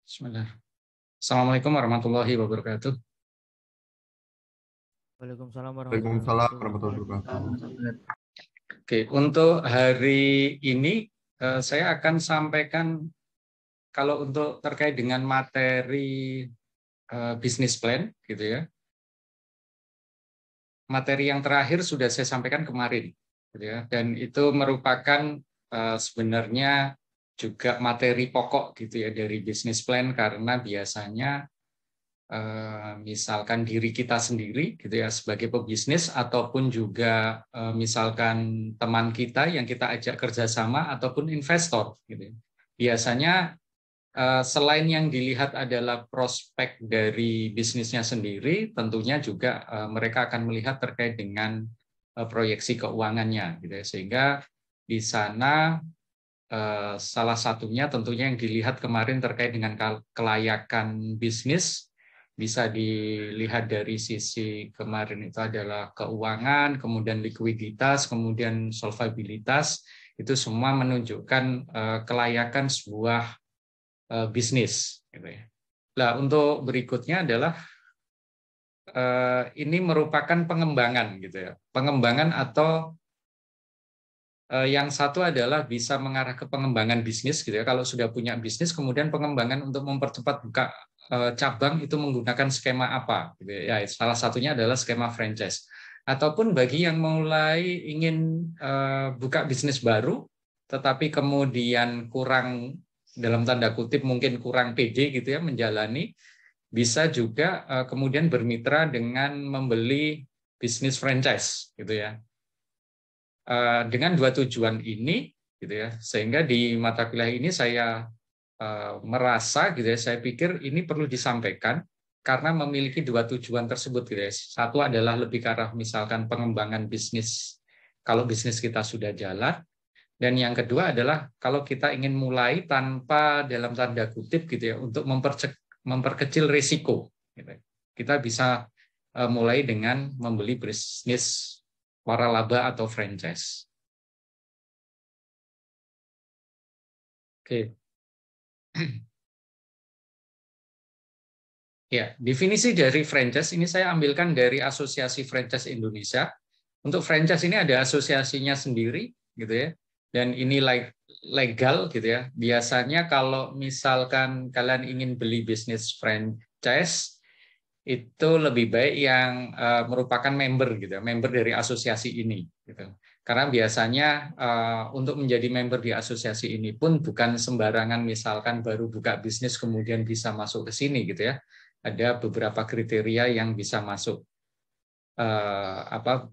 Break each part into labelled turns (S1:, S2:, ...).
S1: Bismillah. Assalamualaikum warahmatullahi wabarakatuh.
S2: Waalaikumsalam
S3: Waalaikumsalam
S2: warahmatullahi
S3: warahmatullahi
S2: wabarakatuh.
S3: wabarakatuh.
S1: Oke, untuk hari ini saya akan sampaikan kalau untuk terkait dengan materi bisnis plan, gitu ya. Materi yang terakhir sudah saya sampaikan kemarin, gitu ya. Dan itu merupakan sebenarnya juga materi pokok, gitu ya, dari bisnis plan karena biasanya misalkan diri kita sendiri gitu ya sebagai pebisnis ataupun juga misalkan teman kita yang kita ajak kerjasama ataupun investor gitu ya. Biasanya selain yang dilihat adalah prospek dari bisnisnya sendiri, tentunya juga mereka akan melihat terkait dengan proyeksi keuangannya gitu ya. Sehingga di sana salah satunya tentunya yang dilihat kemarin terkait dengan kelayakan bisnis bisa dilihat dari sisi kemarin itu adalah keuangan, kemudian likuiditas, kemudian solvabilitas, itu semua menunjukkan kelayakan sebuah bisnis. Gitu ya. Nah, untuk berikutnya adalah ini merupakan pengembangan, gitu ya, pengembangan atau yang satu adalah bisa mengarah ke pengembangan bisnis, gitu ya. Kalau sudah punya bisnis, kemudian pengembangan untuk mempercepat buka cabang itu menggunakan skema apa? Gitu ya. Salah satunya adalah skema franchise. Ataupun bagi yang mulai ingin buka bisnis baru, tetapi kemudian kurang dalam tanda kutip mungkin kurang pede gitu ya menjalani, bisa juga kemudian bermitra dengan membeli bisnis franchise, gitu ya. Dengan dua tujuan ini gitu ya, sehingga di mata kuliah ini saya merasa gitu ya, saya pikir ini perlu disampaikan karena memiliki dua tujuan tersebut gitu ya. Satu adalah lebih ke arah misalkan pengembangan bisnis kalau bisnis kita sudah jalan, dan yang kedua adalah kalau kita ingin mulai tanpa dalam tanda kutip gitu ya untuk memperkecil risiko gitu. Kita bisa mulai dengan membeli bisnis waralaba atau franchise. Oke. Ya, definisi dari franchise ini saya ambilkan dari Asosiasi Franchise Indonesia. Untuk franchise ini ada asosiasinya sendiri, gitu ya. Dan ini legal, gitu ya. Biasanya kalau misalkan kalian ingin beli bisnis franchise, itu lebih baik yang merupakan member, gitu ya, member dari asosiasi ini, gitu. Karena biasanya untuk menjadi member di asosiasi ini pun bukan sembarangan misalkan baru buka bisnis kemudian bisa masuk ke sini, gitu ya. Ada beberapa kriteria yang bisa masuk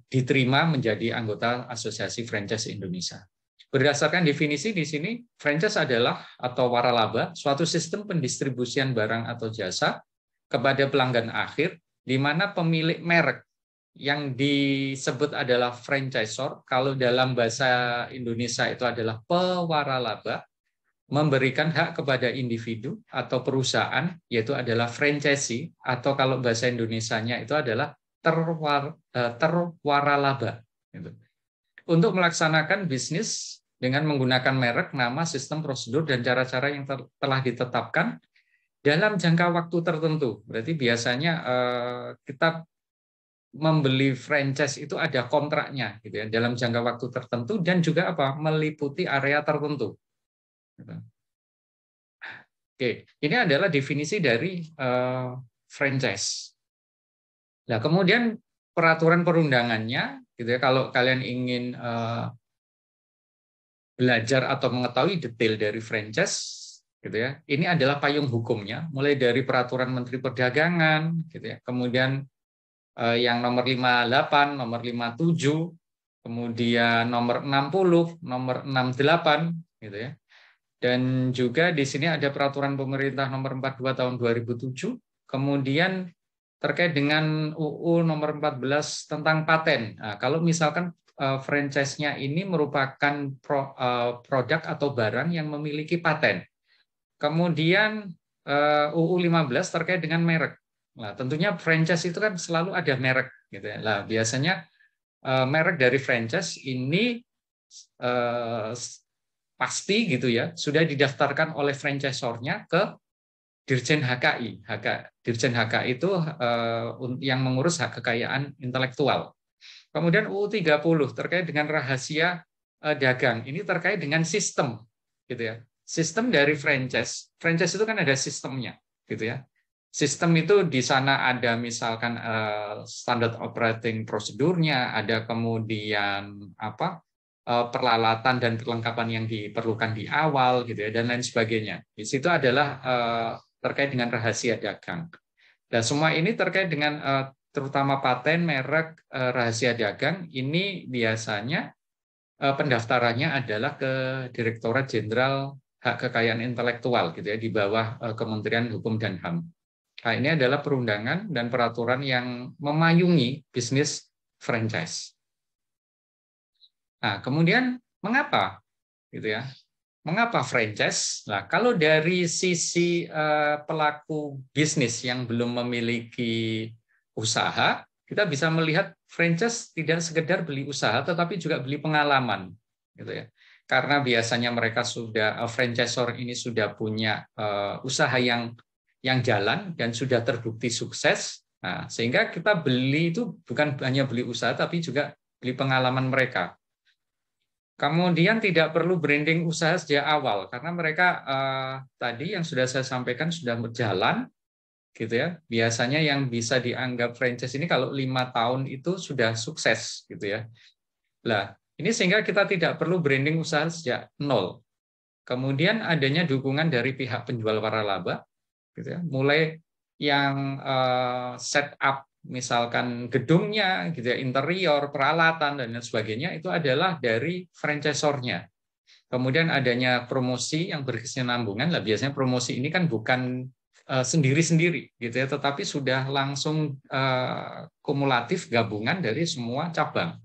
S1: diterima menjadi anggota Asosiasi Franchise Indonesia. Berdasarkan definisi di sini, franchise adalah atau waralaba suatu sistem pendistribusian barang atau jasa kepada pelanggan akhir di mana pemilik merek yang disebut adalah franchisor, kalau dalam bahasa Indonesia itu adalah pewaralaba, memberikan hak kepada individu atau perusahaan, yaitu adalah franchisee, atau kalau bahasa Indonesianya itu adalah terwaralaba. Untuk melaksanakan bisnis dengan menggunakan merek, nama, sistem, prosedur, dan cara-cara yang telah ditetapkan dalam jangka waktu tertentu. Berarti biasanya kita membeli franchise itu ada kontraknya, gitu ya, dalam jangka waktu tertentu dan juga meliputi area tertentu. Gitu. Oke, ini adalah definisi dari franchise. Nah, kemudian peraturan perundangannya, gitu ya. Kalau kalian ingin belajar atau mengetahui detail dari franchise, gitu ya. Ini adalah payung hukumnya, mulai dari peraturan Menteri Perdagangan, gitu ya. Kemudian yang nomor 58, nomor 57, kemudian nomor 60, nomor 68, gitu ya. Dan juga di sini ada peraturan pemerintah nomor 42 tahun 2007, kemudian terkait dengan UU nomor 14 tentang paten. Nah, kalau misalkan franchise-nya ini merupakan produk atau barang yang memiliki paten. Kemudian UU 15 terkait dengan merek. Nah, tentunya franchise itu kan selalu ada merek, gitu ya. Nah, biasanya merek dari franchise ini pasti gitu ya sudah didaftarkan oleh franchisornya ke Dirjen HKI. Dirjen HKI itu yang mengurus hak kekayaan intelektual. Kemudian UU 30 terkait dengan rahasia dagang. Ini terkait dengan sistem, gitu ya. Sistem dari franchise. Franchise itu kan ada sistemnya, gitu ya. Sistem itu di sana ada misalkan standard operating prosedurnya, ada kemudian peralatan dan perlengkapan yang diperlukan di awal, gitu ya, dan lain sebagainya. Di situ adalah terkait dengan rahasia dagang. Dan semua ini terkait dengan terutama paten, merek, rahasia dagang, ini biasanya pendaftarannya adalah ke Direktorat Jenderal Hak Kekayaan Intelektual, gitu ya, di bawah Kementerian Hukum dan HAM. Nah, ini adalah perundangan dan peraturan yang memayungi bisnis franchise. Nah, kemudian mengapa, gitu ya? Mengapa franchise? Nah, kalau dari sisi pelaku bisnis yang belum memiliki usaha, kita bisa melihat franchise tidak sekedar beli usaha, tetapi juga beli pengalaman, gitu ya. Karena biasanya mereka sudah franchisor ini sudah punya usaha yang jalan dan sudah terbukti sukses. Nah, sehingga kita beli itu bukan hanya beli usaha, tapi juga beli pengalaman mereka. Kemudian tidak perlu branding usaha sejak awal karena mereka tadi yang sudah saya sampaikan sudah berjalan, gitu ya. Biasanya yang bisa dianggap franchise ini kalau 5 tahun itu sudah sukses, gitu ya. Lah, ini sehingga kita tidak perlu branding usaha sejak nol. Kemudian adanya dukungan dari pihak penjual waralaba, gitu ya. Mulai yang setup misalkan gedungnya, gitu ya, interior, peralatan dan lain sebagainya itu adalah dari franchisornya. Kemudian adanya promosi yang berkesinambungan, lah biasanya promosi ini kan bukan sendiri-sendiri, gitu ya, tetapi sudah langsung kumulatif gabungan dari semua cabang,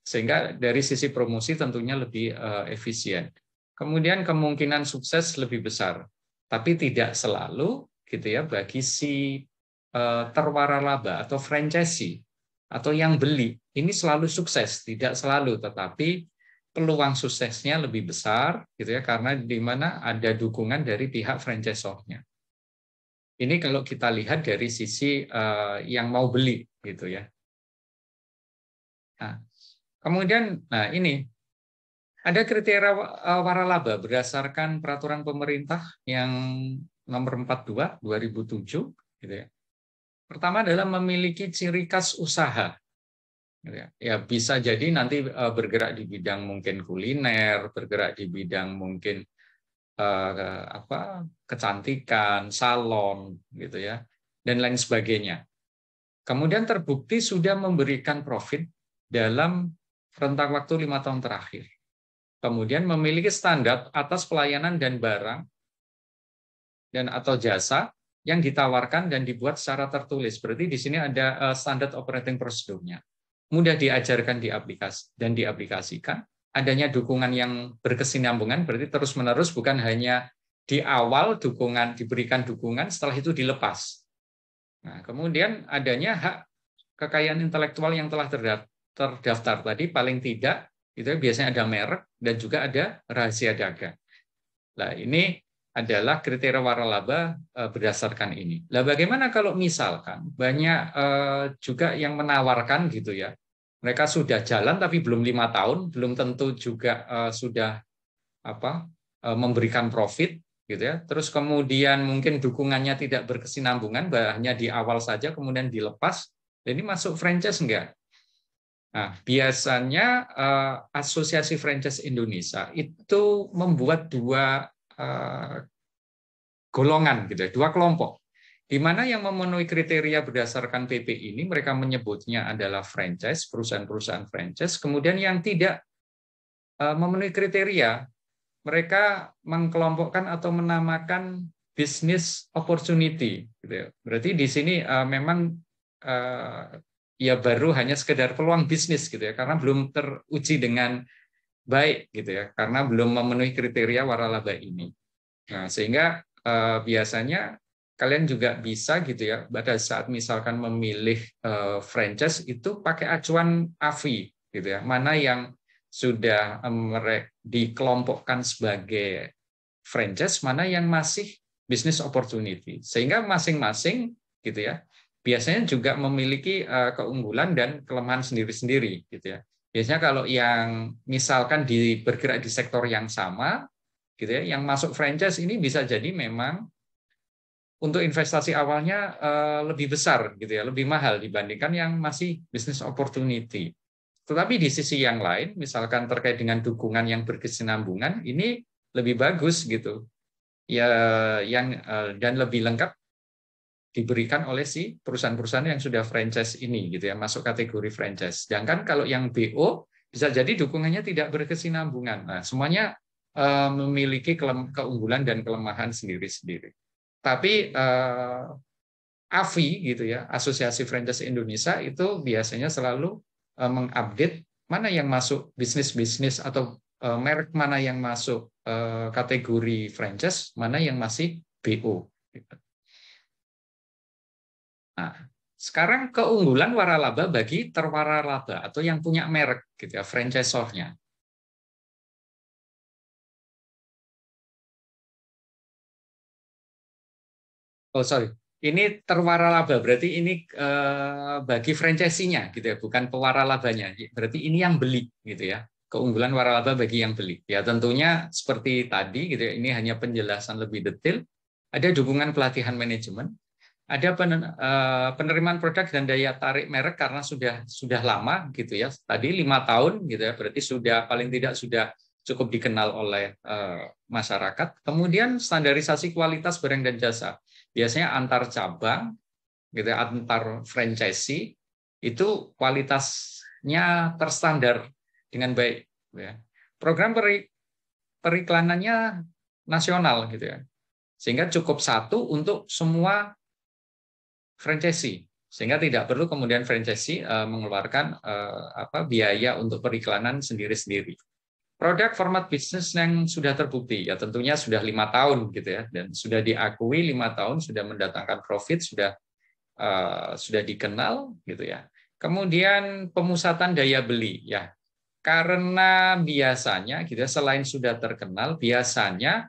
S1: sehingga dari sisi promosi tentunya lebih efisien. Kemudian kemungkinan sukses lebih besar, tapi tidak selalu, gitu ya, bagi si terwaralaba atau franchisee atau yang beli ini selalu sukses, tidak selalu, tetapi peluang suksesnya lebih besar, gitu ya, karena di mana ada dukungan dari pihak franchisornya. Ini kalau kita lihat dari sisi yang mau beli, gitu ya. Nah, kemudian, nah ini ada kriteria waralaba berdasarkan peraturan pemerintah yang nomor 42 2007, gitu ya. Pertama adalah memiliki ciri khas usaha. Ya, bisa jadi nanti bergerak di bidang mungkin kuliner, bergerak di bidang mungkin kecantikan, salon, gitu ya, dan lain sebagainya. Kemudian terbukti sudah memberikan profit dalam rentang waktu 5 tahun terakhir. Kemudian memiliki standar atas pelayanan dan barang dan atau jasa yang ditawarkan dan dibuat secara tertulis. Berarti di sini ada standar operating prosedurnya. Mudah diajarkan di aplikasi dan diaplikasikan. Adanya dukungan yang berkesinambungan, berarti terus-menerus, bukan hanya di awal dukungan, diberikan dukungan, setelah itu dilepas. Nah, kemudian adanya hak kekayaan intelektual yang telah terdaftar tadi, paling tidak itu biasanya ada merek dan juga ada rahasia dagang. Nah, ini adalah kriteria waralaba berdasarkan ini. Nah, bagaimana kalau misalkan banyak juga yang menawarkan, gitu ya, mereka sudah jalan tapi belum 5 tahun, belum tentu juga sudah memberikan profit, gitu ya. Terus kemudian mungkin dukungannya tidak berkesinambungan, hanya di awal saja kemudian dilepas. Ini masuk franchise enggak? Nah, biasanya Asosiasi Franchise Indonesia itu membuat dua golongan, gitu ya, dua kelompok, di mana yang memenuhi kriteria berdasarkan PP ini mereka menyebutnya adalah franchise, perusahaan-perusahaan franchise. Kemudian yang tidak memenuhi kriteria, mereka mengkelompokkan atau menamakan business opportunity, gitu ya. Berarti di sini memang ya baru hanya sekedar peluang bisnis, gitu ya, karena belum teruji dengan baik, gitu ya, karena belum memenuhi kriteria waralaba ini. Nah, sehingga biasanya kalian juga bisa, gitu ya, pada saat misalkan memilih franchise itu pakai acuan AFI, gitu ya, mana yang sudah dikelompokkan sebagai franchise, mana yang masih business opportunity. Sehingga masing-masing gitu ya, biasanya juga memiliki keunggulan dan kelemahan sendiri-sendiri gitu ya. Biasanya kalau yang misalkan bergerak di sektor yang sama gitu ya, yang masuk franchise ini bisa jadi memang untuk investasi awalnya lebih besar gitu ya, lebih mahal dibandingkan yang masih business opportunity. Tetapi di sisi yang lain, misalkan terkait dengan dukungan yang berkesinambungan, ini lebih bagus gitu. Ya, dan lebih lengkap diberikan oleh si perusahaan-perusahaan yang sudah franchise ini gitu ya, masuk kategori franchise. Sedangkan kalau yang BO bisa jadi dukungannya tidak berkesinambungan. Nah, semuanya memiliki keunggulan dan kelemahan sendiri-sendiri. Tapi AFI gitu ya, Asosiasi Franchise Indonesia itu biasanya selalu mengupdate mana yang masuk bisnis-bisnis atau merek mana yang masuk kategori franchise, mana yang masih BO. Nah, sekarang keunggulan waralaba bagi terwaralaba atau yang punya merek gitu ya, franchisor-nya. Oh, sorry. Ini terwaralaba, berarti ini bagi franchisee-nya gitu ya, bukan pewaralabanya. Berarti ini yang beli gitu ya. Keunggulan waralaba bagi yang beli. Ya tentunya seperti tadi gitu ya, ini hanya penjelasan lebih detail. Ada dukungan pelatihan manajemen, ada penerimaan produk dan daya tarik merek karena sudah lama gitu ya. Tadi 5 tahun gitu ya, berarti sudah paling tidak sudah cukup dikenal oleh masyarakat. Kemudian standarisasi kualitas barang dan jasa. Biasanya antar cabang gitu ya, antar franchisee itu kualitasnya terstandar dengan baik ya. Program periklanannya nasional gitu ya. Sehingga cukup satu untuk semua franchisee, sehingga tidak perlu kemudian franchisee mengeluarkan biaya untuk periklanan sendiri-sendiri. Produk format bisnis yang sudah terbukti, ya tentunya sudah 5 tahun gitu ya, dan sudah diakui 5 tahun, sudah mendatangkan profit, sudah dikenal gitu ya. Kemudian pemusatan daya beli, ya karena biasanya gitu ya, selain sudah terkenal, biasanya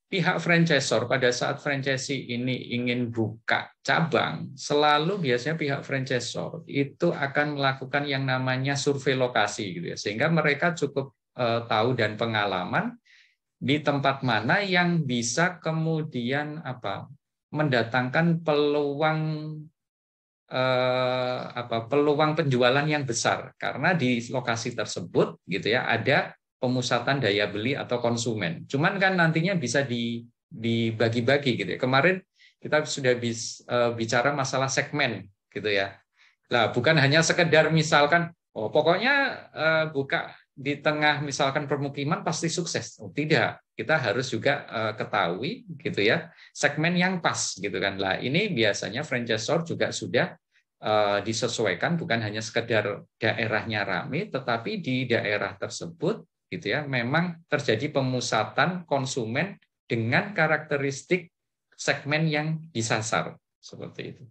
S1: pihak franchisor pada saat franchisee ini ingin buka cabang, selalu biasanya pihak franchisor itu akan melakukan yang namanya survei lokasi gitu ya, sehingga mereka cukup tahu dan pengalaman di tempat mana yang bisa kemudian mendatangkan peluang penjualan yang besar, karena di lokasi tersebut gitu ya ada pemusatan daya beli atau konsumen. Cuman kan nantinya bisa dibagi-bagi gitu ya. Kemarin kita sudah bicara masalah segmen gitu ya. Nah, bukan hanya sekedar misalkan pokoknya buka di tengah misalkan permukiman pasti sukses. Oh, tidak. Kita harus juga ketahui gitu ya, segmen yang pas gitu kan. Lah, ini biasanya franchisor juga sudah disesuaikan, bukan hanya sekedar daerahnya ramai, tetapi di daerah tersebut gitu ya memang terjadi pemusatan konsumen dengan karakteristik segmen yang disasar seperti itu.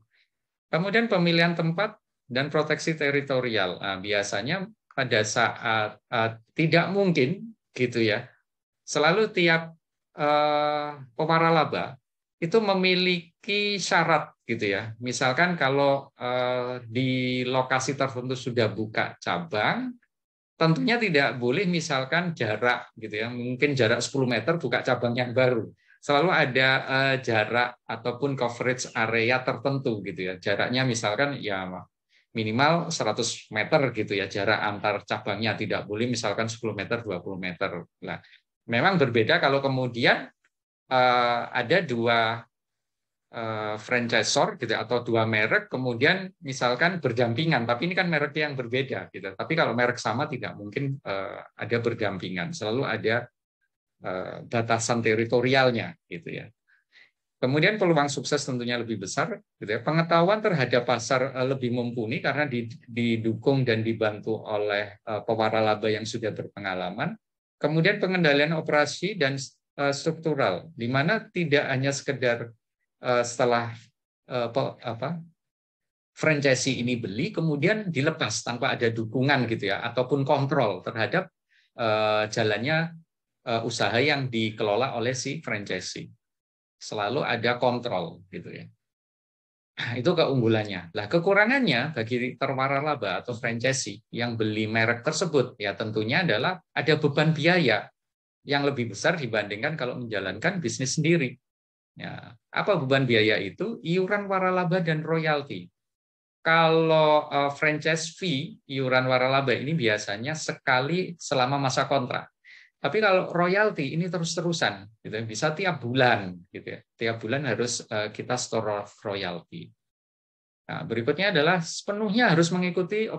S1: Kemudian pemilihan tempat dan proteksi teritorial. Nah, biasanya pada saat tidak mungkin gitu ya, selalu tiap pewaralaba itu memiliki syarat gitu ya. Misalkan kalau di lokasi tertentu sudah buka cabang, tentunya tidak boleh misalkan jarak gitu ya, mungkin jarak 10 meter buka cabang yang baru. Selalu ada jarak ataupun coverage area tertentu gitu ya. Jaraknya misalkan ya minimal 100 meter gitu ya, jarak antar cabangnya, tidak boleh misalkan 10 meter, 20 meter. Nah, memang berbeda kalau kemudian ada dua franchisor gitu atau dua merek kemudian misalkan berdampingan, tapi ini kan merek yang berbeda gitu. Tapi kalau merek sama tidak mungkin ada berdampingan, selalu ada batasan teritorialnya gitu ya. Kemudian peluang sukses tentunya lebih besar gitu ya. Pengetahuan terhadap pasar lebih mumpuni karena didukung dan dibantu oleh pewaralaba yang sudah berpengalaman. Kemudian pengendalian operasi dan struktural, di mana tidak hanya sekedar setelah franchisee ini beli kemudian dilepas tanpa ada dukungan gitu ya ataupun kontrol terhadap jalannya usaha yang dikelola oleh si franchisee. selalu ada kontrol gitu ya. Itu keunggulannya. Lah kekurangannya bagi waralaba atau franchisee yang beli merek tersebut ya tentunya adalah ada beban biaya yang lebih besar dibandingkan kalau menjalankan bisnis sendiri. Ya, apa beban biaya itu? Iuran waralaba dan royalti. Kalau franchise fee, iuran waralaba ini biasanya sekali selama masa kontrak. Tapi kalau royalti ini terus-terusan, gitu, bisa tiap bulan, gitu ya. Tiap bulan harus kita store royalti. Nah, berikutnya adalah sepenuhnya harus mengikuti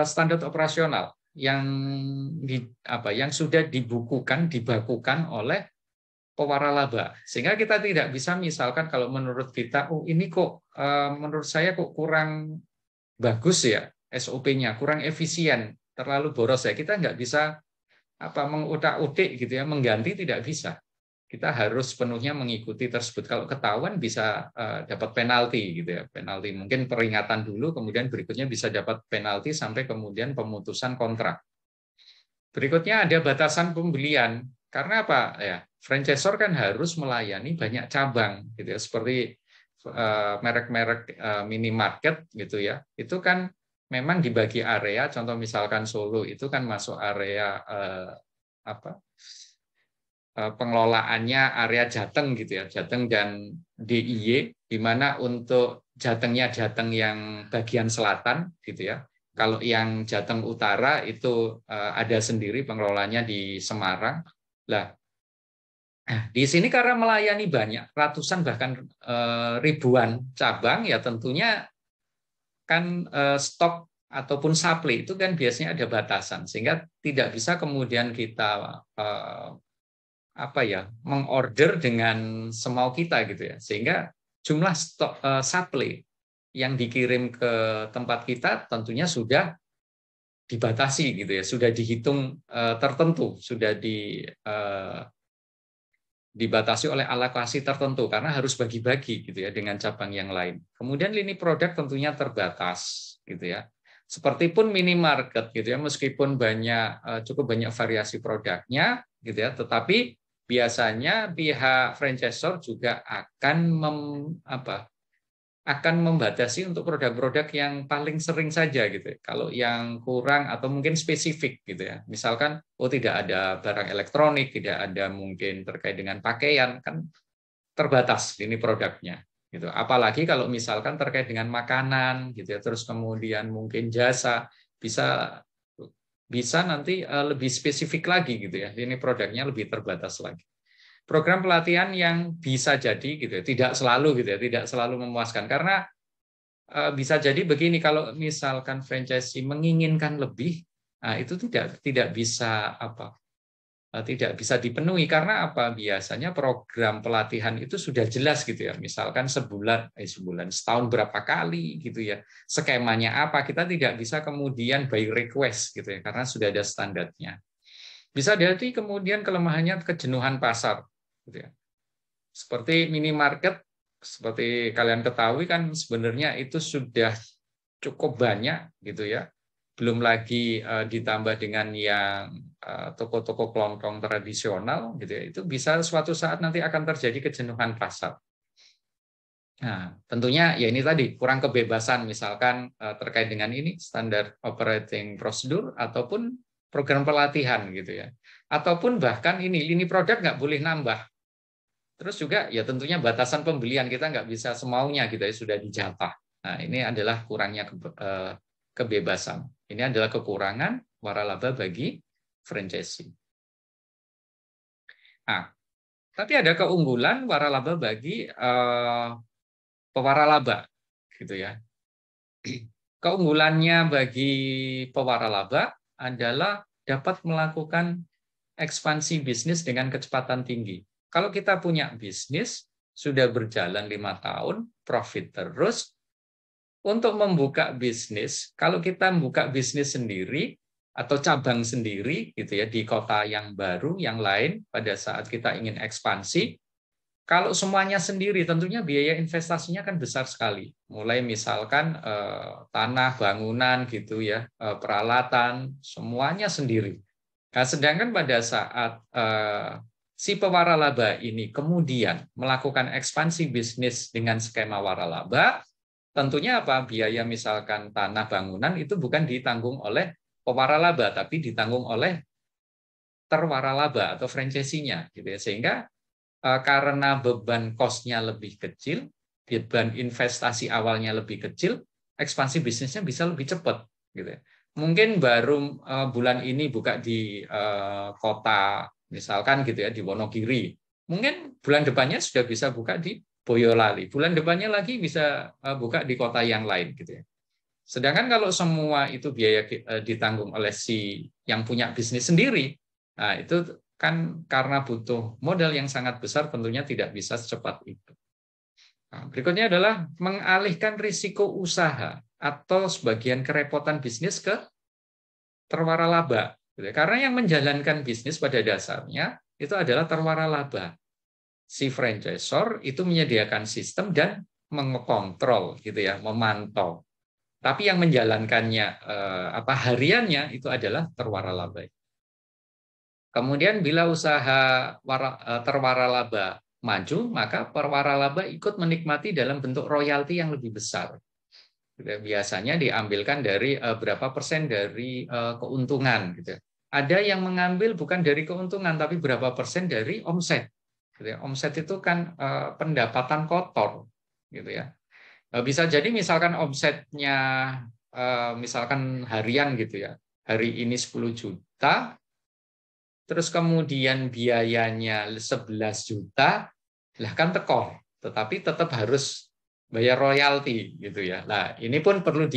S1: standar operasional yang sudah dibukukan, dibakukan oleh pewaralaba. Sehingga kita tidak bisa misalkan kalau menurut kita, oh ini kok menurut saya kok kurang bagus ya SOP-nya, kurang efisien, terlalu boros ya. Kita nggak bisa mengutak-utik gitu ya, mengganti tidak bisa. Kita harus sepenuhnya mengikuti tersebut. Kalau ketahuan bisa dapat penalti gitu ya, penalti mungkin peringatan dulu, kemudian berikutnya bisa dapat penalti sampai kemudian pemutusan kontrak. Berikutnya ada batasan pembelian. Karena apa ya? Franchisor kan harus melayani banyak cabang gitu ya, seperti merek-merek minimarket gitu ya. Itu kan memang dibagi area. Contoh misalkan Solo itu kan masuk area pengelolaannya area Jateng gitu ya, Jateng dan DIY, di mana untuk Jatengnya Jateng yang bagian selatan gitu ya. Kalau yang Jateng Utara itu ada sendiri pengelolanya di Semarang. Lah, di sini karena melayani banyak ratusan bahkan ribuan cabang ya tentunya kan stok ataupun supply itu kan biasanya ada batasan sehingga tidak bisa kemudian kita mengorder dengan semau kita gitu ya, sehingga jumlah stok supply yang dikirim ke tempat kita tentunya sudah dibatasi gitu ya, sudah dihitung tertentu, sudah dibatasi oleh alokasi tertentu karena harus bagi-bagi gitu ya dengan cabang yang lain. Kemudian lini produk tentunya terbatas gitu ya. Seperti pun minimarket gitu ya, meskipun cukup banyak variasi produknya gitu ya, tetapi biasanya pihak franchisor juga akan membatasi untuk produk-produk yang paling sering saja gitu. Kalau yang kurang atau mungkin spesifik gitu ya. Misalkan tidak ada barang elektronik, tidak ada mungkin terkait dengan pakaian, kan terbatas ini produknya gitu. Apalagi kalau misalkan terkait dengan makanan gitu ya, terus kemudian mungkin jasa bisa bisa nanti lebih spesifik lagi gitu ya. Ini produknya lebih terbatas lagi. Program pelatihan yang bisa jadi gitu ya, tidak selalu gitu ya, tidak selalu memuaskan karena bisa jadi begini, kalau misalkan franchisee menginginkan lebih, nah itu tidak bisa tidak bisa dipenuhi karena apa? Biasanya program pelatihan itu sudah jelas gitu ya. Misalkan setahun berapa kali gitu ya. Skemanya apa? Kita tidak bisa kemudian by request gitu ya karena sudah ada standarnya. Bisa jadi kemudian kelemahannya kejenuhan pasar gitu ya. Seperti minimarket, seperti kalian ketahui kan sebenarnya itu sudah cukup banyak gitu ya. Belum lagi ditambah dengan yang toko-toko kelontong tradisional gitu ya. Itu bisa suatu saat nanti akan terjadi kejenuhan pasar. Nah, tentunya ya ini tadi kurang kebebasan misalkan terkait dengan ini standar operating procedure ataupun program pelatihan gitu ya. Ataupun bahkan lini produk nggak boleh nambah. Terus juga ya tentunya batasan pembelian kita nggak bisa semaunya gitu ya, sudah dijatah. Nah, ini adalah kurangnya kebebasan. Ini adalah kekurangan waralaba bagi franchising. Nah, tapi ada keunggulan waralaba bagi pewaralaba gitu ya. Keunggulannya bagi pewaralaba adalah dapat melakukan ekspansi bisnis dengan kecepatan tinggi. Kalau kita punya bisnis, sudah berjalan 5 tahun, profit terus, untuk membuka bisnis, kalau kita membuka bisnis sendiri, atau cabang sendiri gitu ya di kota yang baru, yang lain, pada saat kita ingin ekspansi, kalau semuanya sendiri, tentunya biaya investasinya kan besar sekali. Mulai misalkan tanah, bangunan gitu ya, peralatan, semuanya sendiri. Nah, sedangkan pada saat si pewaralaba ini kemudian melakukan ekspansi bisnis dengan skema waralaba, tentunya apa? Biaya misalkan tanah bangunan itu bukan ditanggung oleh pewaralaba, tapi ditanggung oleh terwaralaba atau franchisee-nya, gitu ya. Sehingga karena beban cost-nya lebih kecil, beban investasi awalnya lebih kecil, ekspansi bisnisnya bisa lebih cepat, gitu ya. Mungkin baru bulan ini buka di kota misalkan gitu ya di Wonogiri, mungkin bulan depannya sudah bisa buka di Boyolali, bulan depannya lagi bisa buka di kota yang lain, gitu ya. Sedangkan kalau semua itu biaya ditanggung oleh si yang punya bisnis sendiri, nah itu kan karena butuh modal yang sangat besar, tentunya tidak bisa secepat itu. Nah, berikutnya adalah mengalihkan risiko usaha atau sebagian kerepotan bisnis ke terwaralaba. Karena yang menjalankan bisnis pada dasarnya itu adalah terwaralaba. Si franchisor itu menyediakan sistem dan mengontrol, gitu ya, memantau. Tapi yang menjalankannya hariannya itu adalah terwaralaba. Kemudian bila usaha terwaralaba maju, maka perwaralaba ikut menikmati dalam bentuk royalti yang lebih besar. Biasanya diambilkan dari berapa persen dari keuntungan, gitu. Ada yang mengambil bukan dari keuntungan tapi berapa persen dari omset, gitu ya. Omset itu kan pendapatan kotor, gitu ya. Bisa jadi misalkan omsetnya misalkan harian, gitu ya. Hari ini 10 juta, terus kemudian biayanya 11 juta, lah kan tekor, tetapi tetap harus bayar royalti, gitu ya. Nah, ini pun perlu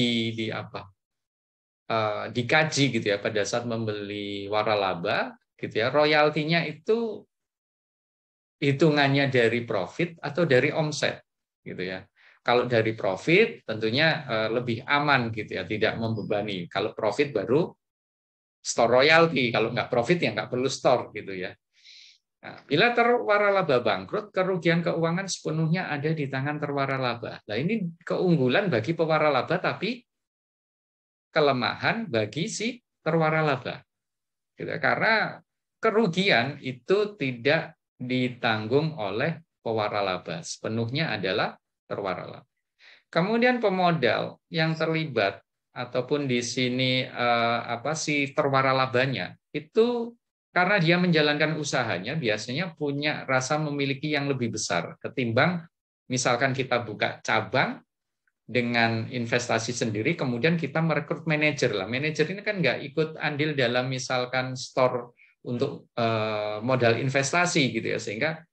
S1: dikaji, gitu ya, pada saat membeli waralaba, gitu ya. Royaltinya itu hitungannya dari profit atau dari omset, gitu ya. Kalau dari profit tentunya lebih aman, gitu ya, tidak membebani. Kalau profit baru store royalti, kalau nggak profit ya nggak perlu store, gitu ya. Nah, bila terwaralaba bangkrut, kerugian keuangan sepenuhnya ada di tangan terwaralaba. Nah, ini keunggulan bagi pewaralaba, tapi kelemahan bagi si terwaralaba. Karena kerugian itu tidak ditanggung oleh pewaralaba, sepenuhnya adalah terwaralaba. Kemudian pemodal yang terlibat ataupun di sini si terwaralabanya itu karena dia menjalankan usahanya biasanya punya rasa memiliki yang lebih besar ketimbang misalkan kita buka cabang dengan investasi sendiri, kemudian kita merekrut manajer lah. Manajer ini kan nggak ikut andil dalam misalkan store untuk modal investasi, gitu ya, sehingga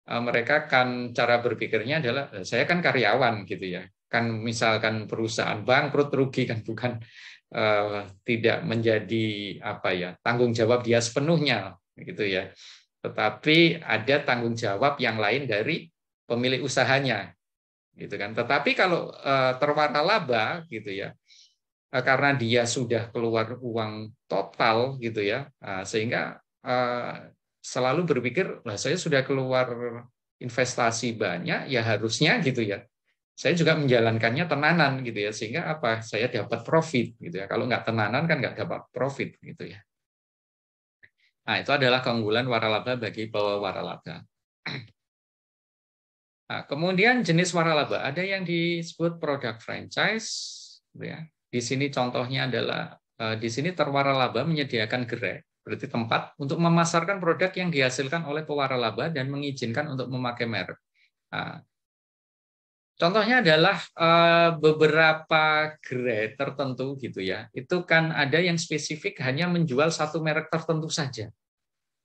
S1: mereka kan cara berpikirnya adalah saya kan karyawan, gitu ya, kan misalkan perusahaan bangkrut rugi kan bukan tidak menjadi tanggung jawab dia sepenuhnya, gitu ya, tetapi ada tanggung jawab yang lain dari pemilik usahanya, gitu kan. Tetapi kalau terwaralaba, gitu ya, karena dia sudah keluar uang total, gitu ya, sehingga selalu berpikir, lah saya sudah keluar investasi banyak, ya harusnya, gitu ya, saya juga menjalankannya tenanan, gitu ya, sehingga saya dapat profit, gitu ya. Kalau nggak tenanan kan nggak dapat profit, gitu ya. Nah, itu adalah keunggulan waralaba bagi pewaralaba. Nah, kemudian jenis waralaba ada yang disebut produk franchise, ya. Di sini contohnya adalah di sini terwaralaba menyediakan gerai, berarti tempat untuk memasarkan produk yang dihasilkan oleh pewaralaba dan mengizinkan untuk memakai merek. Nah, contohnya adalah beberapa gerai tertentu, gitu ya. Itu kan ada yang spesifik hanya menjual satu merek tertentu saja.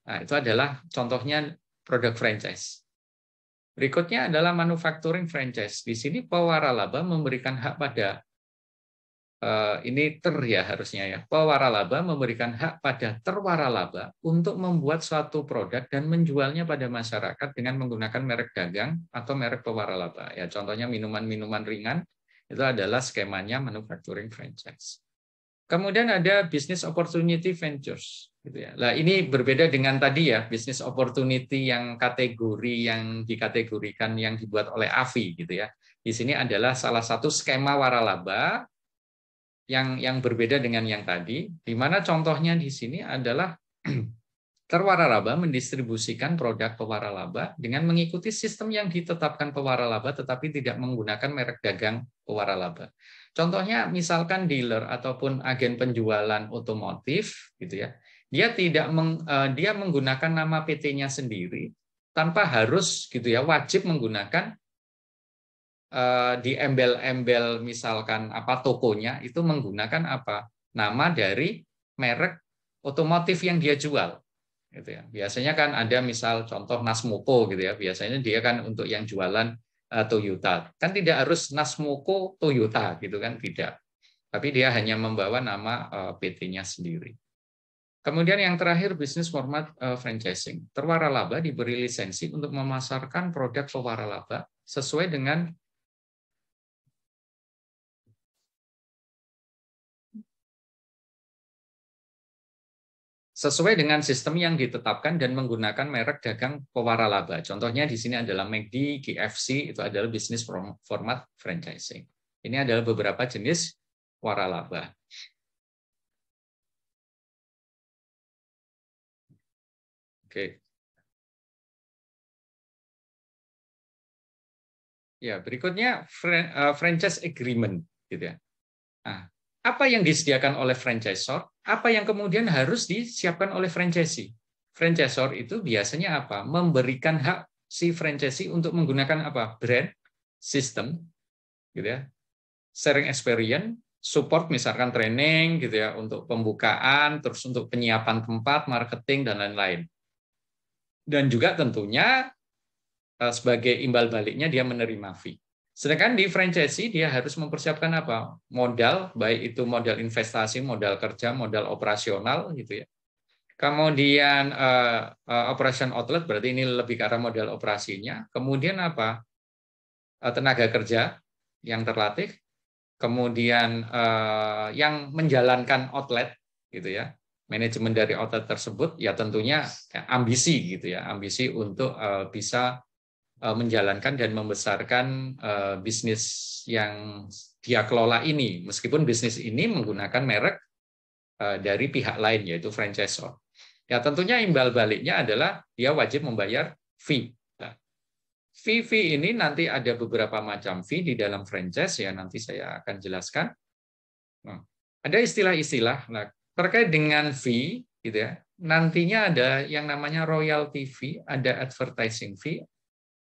S1: Nah, itu adalah contohnya produk franchise. Berikutnya adalah manufacturing franchise. Di sini pewaralaba memberikan hak pada ini harusnya ya. Pewaralaba memberikan hak pada terwaralaba untuk membuat suatu produk dan menjualnya pada masyarakat dengan menggunakan merek dagang atau merek pewaralaba. Ya, contohnya minuman-minuman ringan itu adalah skemanya manufacturing franchise. Kemudian ada business opportunity ventures, gitu ya. Nah, ini berbeda dengan tadi ya, business opportunity yang kategori yang dikategorikan yang dibuat oleh AFI, gitu ya. Di sini adalah salah satu skema waralaba yang berbeda dengan yang tadi, di mana contohnya di sini adalah Terwaralaba mendistribusikan produk pewaralaba dengan mengikuti sistem yang ditetapkan pewaralaba tetapi tidak menggunakan merek dagang pewaralaba. Contohnya misalkan dealer ataupun agen penjualan otomotif gitu ya. Dia menggunakan nama PT-nya sendiri tanpa harus gitu ya wajib menggunakan di embel-embel misalkan apa tokonya itu menggunakan apa nama dari merek otomotif yang dia jual gitu ya. Biasanya kan ada misal contoh Nasmoko gitu ya. Biasanya dia kan untuk yang jualan Toyota. Kan tidak harus Nasmoko Toyota gitu kan tidak. Tapi dia hanya membawa nama PT-nya sendiri. Kemudian yang terakhir bisnis format franchising. Terwaralaba diberi lisensi untuk memasarkan produk pewaralaba sesuai dengan sistem yang ditetapkan dan menggunakan merek dagang pewaralaba. Contohnya di sini adalah McD, KFC, itu adalah bisnis format franchising. Ini adalah beberapa jenis waralaba. Oke. Ya, berikutnya franchise agreement gitu ya. Nah, apa yang disediakan oleh franchisor, apa yang kemudian harus disiapkan oleh franchisee. Franchisor itu biasanya apa? Memberikan hak si franchisee untuk menggunakan apa? Brand, sistem, gitu ya. Sharing experience, support misalkan training gitu ya untuk pembukaan, terus untuk penyiapan tempat, marketing dan lain-lain. Dan juga tentunya sebagai imbal baliknya dia menerima fee. Sedangkan di franchisee dia harus mempersiapkan apa? Modal, baik itu modal investasi, modal kerja, modal operasional gitu ya. Kemudian operation outlet berarti ini lebih ke arah modal operasinya. Kemudian apa? Tenaga kerja yang terlatih, kemudian yang menjalankan outlet gitu ya. Manajemen dari outlet tersebut ya tentunya ambisi gitu ya, ambisi untuk bisa menjalankan dan membesarkan bisnis yang dia kelola ini, meskipun bisnis ini menggunakan merek dari pihak lain, yaitu franchisor. Ya tentunya imbal baliknya adalah dia wajib membayar fee. Nah, fee ini nanti ada beberapa macam fee di dalam franchise, ya nanti saya akan jelaskan. Nah, ada istilah-istilah nah, terkait dengan fee, gitu ya. Nantinya ada yang namanya royalty fee, ada advertising fee,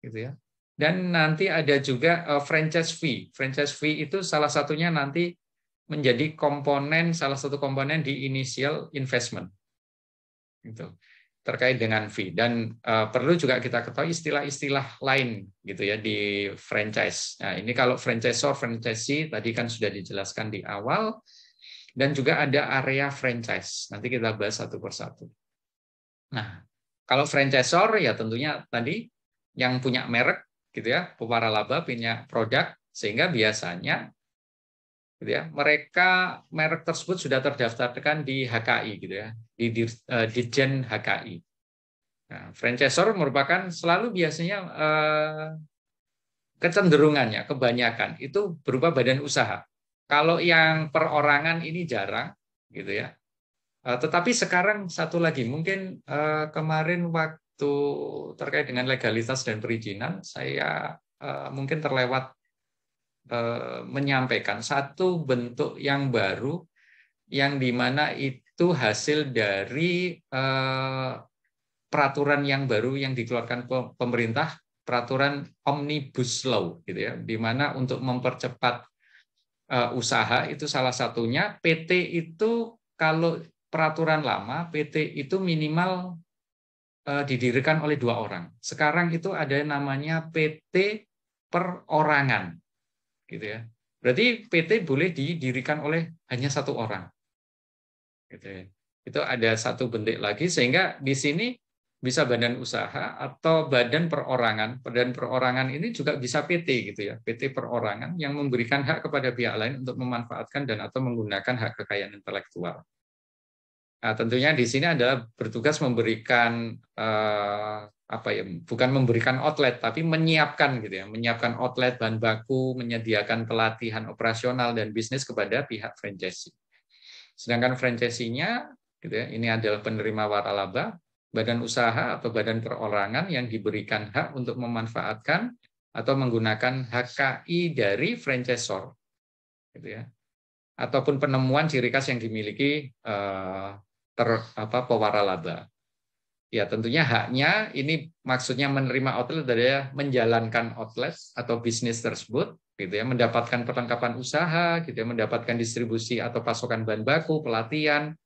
S1: gitu ya. Dan nanti ada juga franchise fee. Franchise fee itu salah satunya nanti menjadi komponen, salah satu komponen di initial investment. Gitu. Terkait dengan fee. Dan perlu juga kita ketahui istilah-istilah lain gitu ya di franchise. Nah, ini kalau franchisor, franchisee tadi kan sudah dijelaskan di awal, dan juga ada area franchise. Nanti kita bahas satu persatu. Nah, kalau franchisor ya tentunya tadi yang punya merek gitu ya, pewaralaba punya produk sehingga biasanya gitu ya, mereka merek tersebut sudah terdaftarkan di HKI gitu ya, di Ditjen HKI. Nah, franchisor merupakan selalu biasanya kecenderungannya kebanyakan itu berupa badan usaha. Kalau yang perorangan ini jarang gitu ya. Tetapi sekarang satu lagi, mungkin kemarin waktu terkait dengan legalitas dan perizinan, saya mungkin terlewat menyampaikan satu bentuk yang baru, yang dimana itu hasil dari peraturan yang baru yang dikeluarkan pemerintah, peraturan Omnibus Law, gitu ya, dimana untuk mempercepat usaha itu salah satunya PT itu kalau peraturan lama PT itu minimal didirikan oleh 2 orang. Sekarang itu ada namanya PT perorangan, gitu ya. Berarti PT boleh didirikan oleh hanya 1 orang. Gitu ya. Itu ada satu bentuk lagi sehingga di sini bisa badan usaha atau badan perorangan. Badan perorangan ini juga bisa PT gitu ya, PT perorangan yang memberikan hak kepada pihak lain untuk memanfaatkan dan atau menggunakan hak kekayaan intelektual. Nah, tentunya di sini adalah bertugas memberikan apa ya, bukan memberikan outlet, tapi menyiapkan gitu ya, menyiapkan outlet bahan baku, menyediakan pelatihan operasional dan bisnis kepada pihak franchisee. Sedangkan franchisee-nya gitu ya, ini adalah penerima waralaba, badan usaha atau badan perorangan yang diberikan hak untuk memanfaatkan atau menggunakan HKI dari franchisor, gitu ya. Ataupun penemuan ciri khas yang dimiliki pewaralaba laba. Ya, tentunya haknya ini maksudnya menerima outlet adalah menjalankan outlet atau bisnis tersebut, gitu ya, mendapatkan perlengkapan usaha, gitu ya, mendapatkan distribusi atau pasokan bahan baku, pelatihan,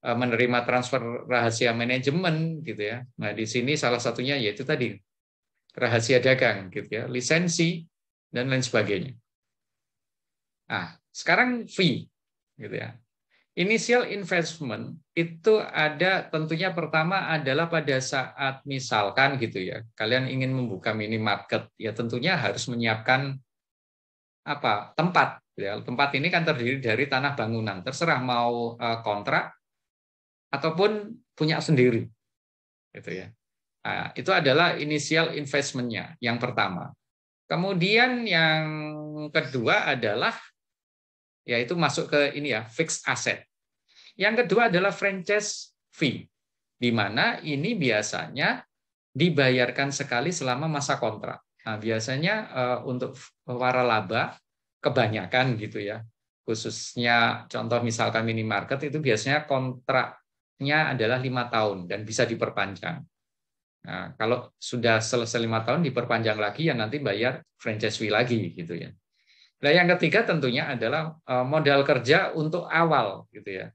S1: menerima transfer rahasia manajemen, gitu ya. Nah, di sini salah satunya yaitu tadi rahasia dagang, gitu ya, lisensi dan lain sebagainya. Nah, sekarang fee, gitu ya. Initial investment itu ada tentunya pertama adalah pada saat misalkan gitu ya, kalian ingin membuka minimarket, ya tentunya harus menyiapkan tempat. Ya. Tempat ini kan terdiri dari tanah bangunan, terserah mau kontrak ataupun punya sendiri, gitu ya. Nah, itu adalah initial investment-nya yang pertama. Kemudian yang kedua adalah yaitu masuk ke ini ya, fixed asset. Yang kedua adalah franchise fee, di mana ini biasanya dibayarkan sekali selama masa kontrak. Nah, biasanya untuk waralaba kebanyakan gitu ya, khususnya contoh misalkan minimarket itu biasanya kontraknya adalah 5 tahun dan bisa diperpanjang. Nah, kalau sudah selesai 5 tahun diperpanjang lagi ya nanti bayar franchise fee lagi gitu ya. Nah, yang ketiga tentunya adalah modal kerja untuk awal gitu ya.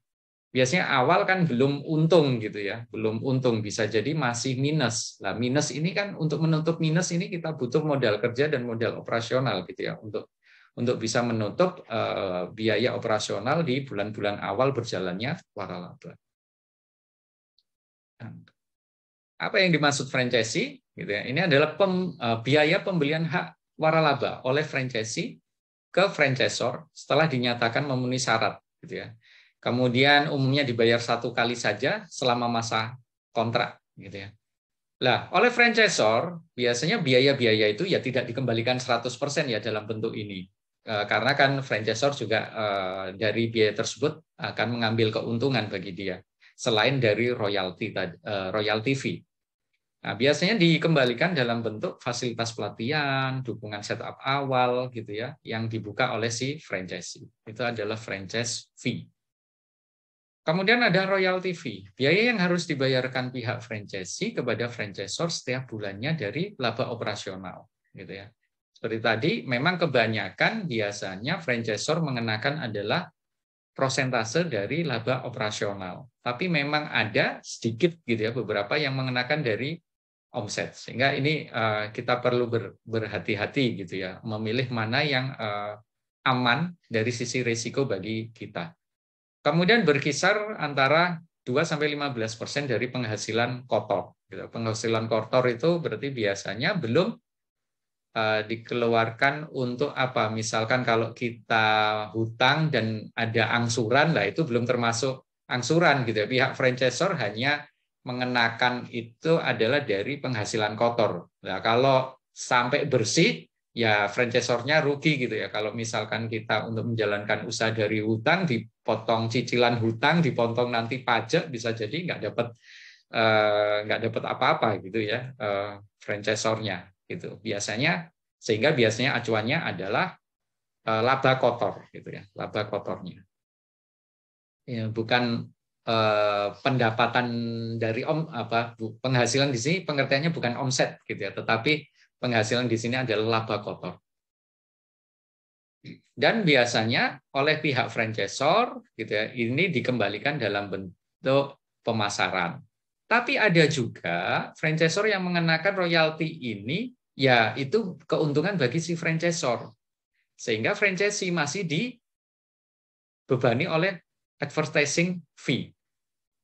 S1: Biasanya awal kan belum untung gitu ya, belum untung, bisa jadi masih minus. Nah, minus ini kan untuk menutup minus ini kita butuh modal kerja dan modal operasional gitu ya untuk bisa menutup biaya operasional di bulan-bulan awal berjalannya waralaba. Apa yang dimaksud franchisee? Gitu ya. Ini adalah biaya pembelian hak waralaba oleh franchisee ke franchisor setelah dinyatakan memenuhi syarat, gitu ya. Kemudian umumnya dibayar 1 kali saja selama masa kontrak, gitu ya. Lah, oleh franchisor biasanya biaya-biaya itu ya tidak dikembalikan 100% ya dalam bentuk ini. Karena kan franchisor juga dari biaya tersebut akan mengambil keuntungan bagi dia selain dari royalty fee. Nah, biasanya dikembalikan dalam bentuk fasilitas pelatihan, dukungan setup awal gitu ya, yang dibuka oleh si franchisee. Itu adalah franchise fee. Kemudian ada royalty fee, biaya yang harus dibayarkan pihak franchisee kepada franchisor setiap bulannya dari laba operasional, gitu ya. Seperti tadi, memang kebanyakan biasanya franchisor mengenakan adalah prosentase dari laba operasional. Tapi memang ada sedikit gitu ya, beberapa yang mengenakan dari omset. Sehingga ini kita perlu berhati-hati gitu ya, memilih mana yang aman dari sisi risiko bagi kita. Kemudian berkisar antara 2-15% dari penghasilan kotor. Penghasilan kotor itu berarti biasanya belum dikeluarkan untuk apa? Misalkan kalau kita hutang dan ada angsuran, lah itu belum termasuk angsuran gitu ya. Pihak franchisor hanya mengenakan itu adalah dari penghasilan kotor. Nah, kalau sampai bersih ya franchisornya rugi gitu ya. Kalau misalkan kita untuk menjalankan usaha dari hutang, dipotong cicilan hutang, dipotong nanti pajak, bisa jadi nggak dapat apa-apa gitu ya franchisornya gitu. Sehingga biasanya acuannya adalah laba kotor gitu ya, laba kotornya. Ya, bukan pendapatan dari penghasilan di sini pengertiannya bukan omset gitu ya, tetapi penghasilan di sini adalah laba kotor. Dan biasanya oleh pihak franchisor gitu ya, ini dikembalikan dalam bentuk pemasaran. Tapi ada juga franchisor yang mengenakan royalti ini ya itu keuntungan bagi si franchisor. Sehingga franchisee masih dibebani oleh advertising fee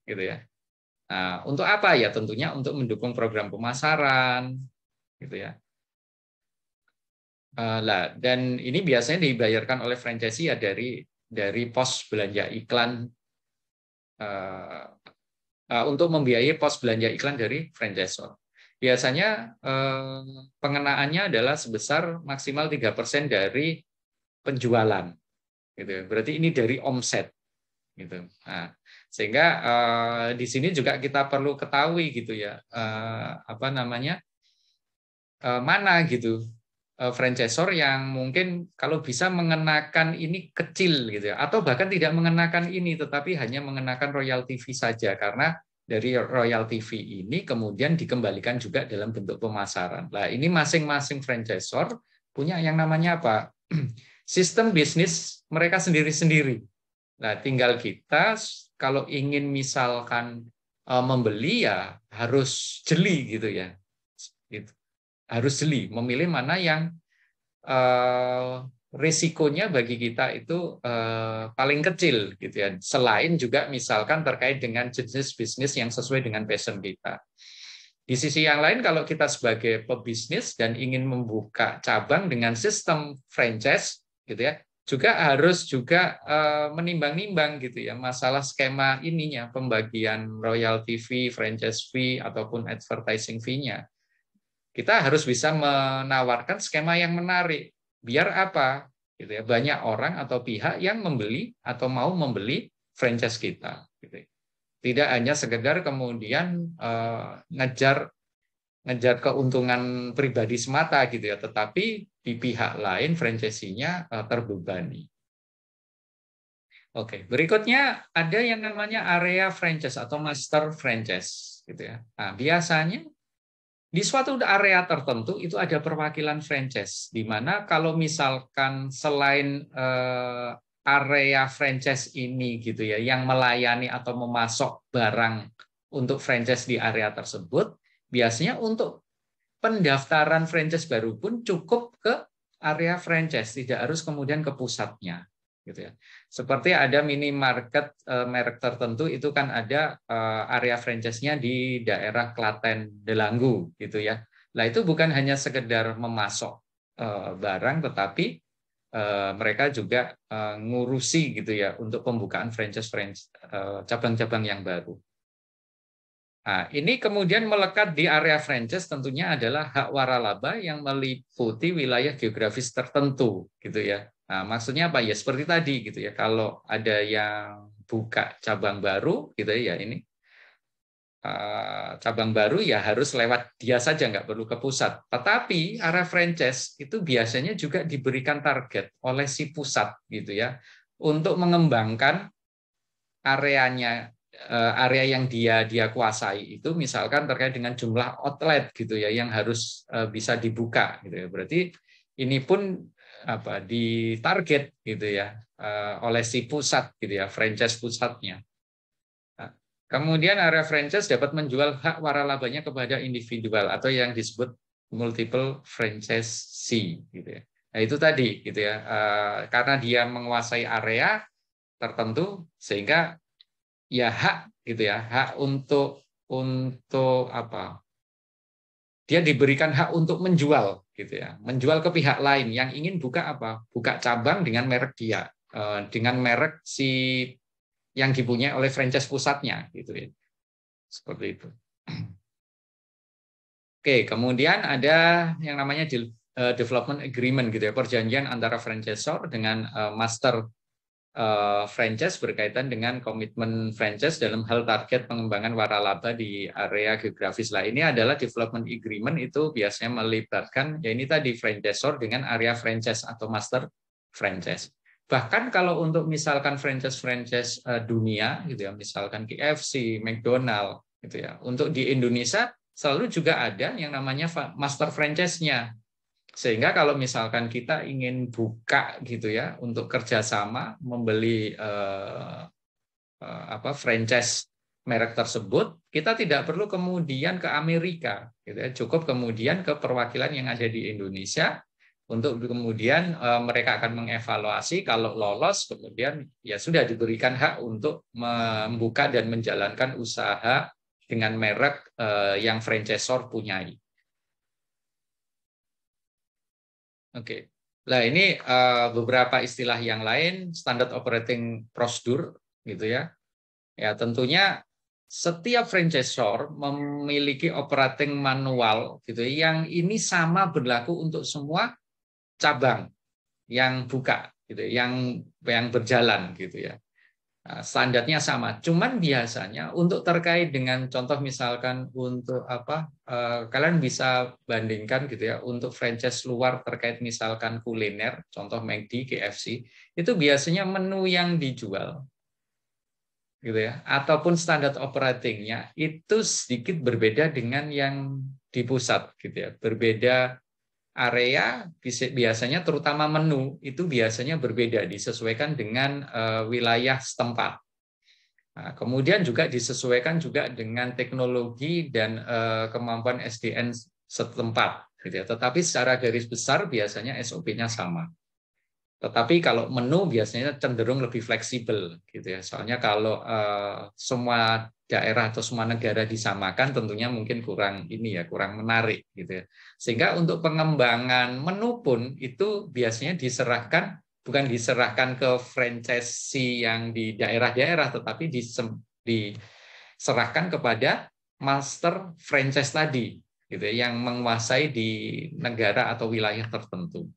S1: gitu ya. Nah, untuk apa ya? Tentunya untuk mendukung program pemasaran gitu ya. Dan ini biasanya dibayarkan oleh franchisee ya dari pos belanja iklan untuk membiayai pos belanja iklan dari franchisor. Biasanya pengenaannya adalah sebesar maksimal 3% dari penjualan. Gitu. Berarti ini dari omset. Gitu. Nah, Sehingga di sini juga kita perlu ketahui gitu ya, apa namanya, mana gitu franchisor yang mungkin kalau bisa mengenakan ini kecil gitu ya, atau bahkan tidak mengenakan ini tetapi hanya mengenakan royalty fee saja, karena dari royalty fee ini kemudian dikembalikan juga dalam bentuk pemasaran. Nah, ini masing-masing franchisor punya yang namanya apa? Sistem bisnis mereka sendiri-sendiri. Nah, tinggal kita kalau ingin misalkan membeli ya harus jeli gitu ya. Gitu. Harus jeli, memilih mana yang risikonya bagi kita itu paling kecil gitu ya. Selain juga misalkan terkait dengan jenis bisnis yang sesuai dengan passion kita. Di sisi yang lain, kalau kita sebagai pebisnis dan ingin membuka cabang dengan sistem franchise gitu ya, juga harus juga menimbang-nimbang gitu ya masalah skema ininya, pembagian royalty fee, franchise fee ataupun advertising fee-nya. Kita harus bisa menawarkan skema yang menarik. Biar apa? Gitu ya. Banyak orang atau pihak yang membeli atau mau membeli franchise kita. Gitu. Tidak hanya sekedar kemudian ngejar keuntungan pribadi semata gitu ya, tetapi di pihak lain franchisee-nya terbebani. Oke, berikutnya ada yang namanya area franchise atau master franchise gitu ya. Nah, biasanya di suatu area tertentu itu ada perwakilan franchise, di mana kalau misalkan selain area franchise ini gitu ya, yang melayani atau memasok barang untuk franchise di area tersebut, biasanya untuk pendaftaran franchise baru pun cukup ke area franchise, tidak harus kemudian ke pusatnya. Gitu ya. Seperti ada minimarket merek tertentu itu kan ada area franchise-nya di daerah Klaten Delanggu gitu ya. Nah, itu bukan hanya sekedar memasok barang, tetapi mereka juga ngurusi gitu ya untuk pembukaan franchise cabang-cabang yang baru. Nah, ini kemudian melekat di area franchise tentunya adalah hak waralaba yang meliputi wilayah geografis tertentu gitu ya. Nah, maksudnya apa ya? Seperti tadi gitu ya. Kalau ada yang buka cabang baru gitu ya, ini cabang baru ya harus lewat dia saja, nggak perlu ke pusat. Tetapi area franchise itu biasanya juga diberikan target oleh si pusat gitu ya untuk mengembangkan areanya, area yang dia kuasai itu misalkan terkait dengan jumlah outlet gitu ya yang harus bisa dibuka gitu ya. Berarti ini pun apa ditarget gitu ya oleh si pusat gitu ya, franchise pusatnya. Nah, kemudian area franchise dapat menjual hak waralabanya kepada individual atau yang disebut multiple franchisee gitu ya. Nah, itu tadi gitu ya. Karena dia menguasai area tertentu sehingga ya hak gitu ya, hak untuk apa, dia diberikan hak untuk menjual gitu ya, menjual ke pihak lain yang ingin buka apa, buka cabang dengan merek dia, dengan merek si yang dipunyai oleh franchise pusatnya gitu ya, seperti itu. Oke, kemudian ada yang namanya development agreement gitu ya, perjanjian antara franchisor dengan master franchise berkaitan dengan komitmen franchise dalam hal target pengembangan waralaba di area geografis. Lah, ini adalah development agreement, itu biasanya melibatkan ya ini tadi franchisor dengan area franchise atau master franchise. Bahkan kalau untuk misalkan franchise dunia gitu ya, misalkan KFC, McDonald gitu ya. Untuk di Indonesia selalu juga ada yang namanya master franchise-nya. Sehingga kalau misalkan kita ingin buka gitu ya untuk kerjasama membeli franchise merek tersebut, kita tidak perlu kemudian ke Amerika, gitu ya. Cukup kemudian ke perwakilan yang ada di Indonesia untuk kemudian mereka akan mengevaluasi, kalau lolos kemudian ya sudah diberikan hak untuk membuka dan menjalankan usaha dengan merek yang franchisor punyai. Oke. Nah, ini beberapa istilah yang lain, standard operating procedure gitu ya. Ya, tentunya setiap franchisor memiliki operating manual gitu ya, yang ini sama berlaku untuk semua cabang yang buka gitu ya, yang berjalan gitu ya. Standarnya sama. Cuman biasanya untuk terkait dengan contoh misalkan untuk apa, kalian bisa bandingkan gitu ya, untuk franchise luar terkait misalkan kuliner, contoh McD, KFC, itu biasanya menu yang dijual gitu ya, ataupun standar operatingnya itu sedikit berbeda dengan yang di pusat gitu ya. Berbeda area biasanya, terutama menu itu biasanya berbeda, disesuaikan dengan wilayah setempat. Nah, kemudian juga disesuaikan juga dengan teknologi dan kemampuan SDN setempat gitu ya. Tetapi secara garis besar biasanya SOP-nya sama. Tetapi kalau menu biasanya cenderung lebih fleksibel gitu ya. Soalnya kalau semua daerah atau semua negara disamakan tentunya mungkin kurang ini ya, kurang menarik gitu ya. Sehingga untuk pengembangan menu pun itu biasanya bukan diserahkan ke franchisee yang di daerah-daerah, tetapi diserahkan kepada master franchise tadi gitu ya, yang menguasai di negara atau wilayah tertentu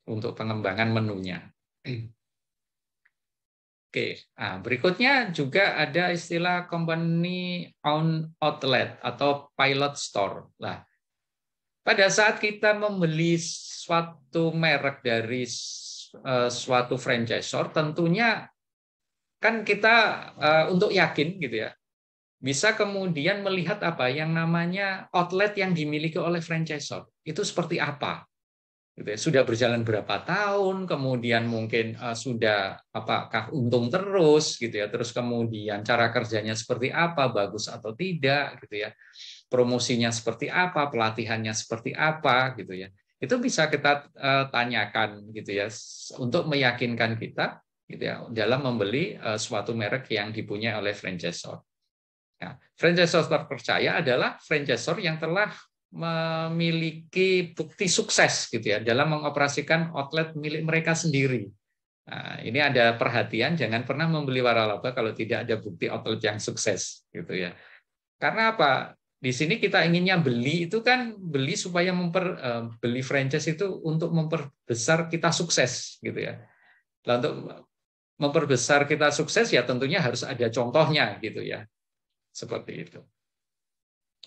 S1: untuk pengembangan menunya. Oke, nah, berikutnya juga ada istilah company owned outlet atau pilot store. Nah, pada saat kita membeli suatu merek dari suatu franchisor, tentunya kan kita untuk yakin gitu ya, bisa kemudian melihat apa yang namanya outlet yang dimiliki oleh franchisor itu seperti apa gitu ya. Sudah berjalan berapa tahun, kemudian mungkin sudah apakah untung terus gitu ya, terus kemudian cara kerjanya seperti apa, bagus atau tidak gitu ya, promosinya seperti apa, pelatihannya seperti apa gitu ya, itu bisa kita tanyakan gitu ya, untuk meyakinkan kita gitu ya dalam membeli suatu merek yang dipunyai oleh franchisor. Nah, franchisor terpercaya adalah franchisor yang telah memiliki bukti sukses gitu ya dalam mengoperasikan outlet milik mereka sendiri. Nah, ini ada perhatian, jangan pernah membeli waralaba kalau tidak ada bukti outlet yang sukses gitu ya. Karena apa? Di sini kita inginnya beli itu kan beli supaya beli franchise itu untuk memperbesar kita sukses gitu ya. Nah, untuk memperbesar kita sukses ya tentunya harus ada contohnya gitu ya. Seperti itu.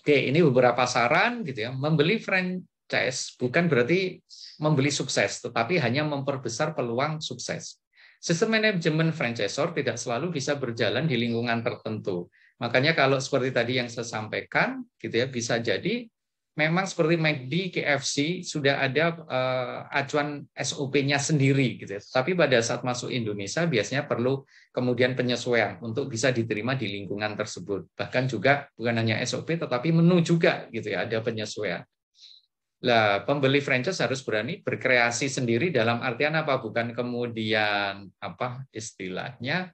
S1: Oke, ini beberapa saran gitu ya. Membeli franchise bukan berarti membeli sukses, tetapi hanya memperbesar peluang sukses. Sistem manajemen franchisor tidak selalu bisa berjalan di lingkungan tertentu. Makanya kalau seperti tadi yang saya sampaikan, gitu ya, bisa jadi memang seperti McD, KFC sudah ada acuan SOP-nya sendiri, gitu ya. Tapi pada saat masuk Indonesia biasanya perlu kemudian penyesuaian untuk bisa diterima di lingkungan tersebut. Bahkan juga bukan hanya SOP, tetapi menu juga, gitu ya, ada penyesuaian. Lah, pembeli franchise harus berani berkreasi sendiri dalam artian apa? Bukan kemudian apa istilahnya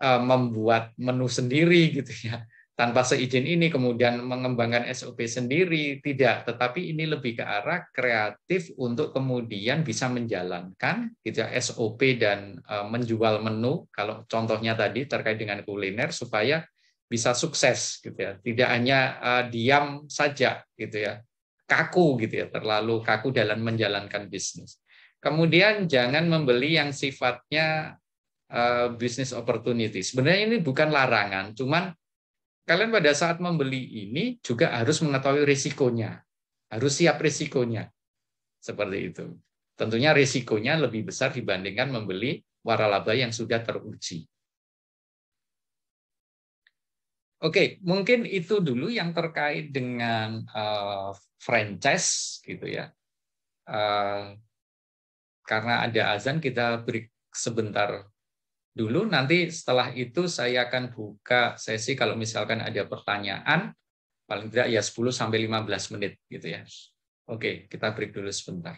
S1: membuat menu sendiri gitu ya. Tanpa seizin ini kemudian mengembangkan SOP sendiri, tidak, tetapi ini lebih ke arah kreatif untuk kemudian bisa menjalankan gitu ya, SOP dan menjual menu kalau contohnya tadi terkait dengan kuliner supaya bisa sukses gitu ya. Tidak hanya diam saja gitu ya, kaku gitu ya, terlalu kaku dalam menjalankan bisnis. Kemudian jangan membeli yang sifatnya business opportunity. Sebenarnya ini bukan larangan, cuman kalian pada saat membeli ini juga harus mengetahui risikonya, harus siap risikonya, seperti itu. Tentunya risikonya lebih besar dibandingkan membeli waralaba yang sudah teruji. Oke, mungkin itu dulu yang terkait dengan franchise gitu ya. Karena ada azan, kita break sebentar dulu. Nanti setelah itu saya akan buka sesi kalau misalkan ada pertanyaan, paling tidak ya 10 sampai 15 menit gitu ya. Oke, kita break dulu sebentar.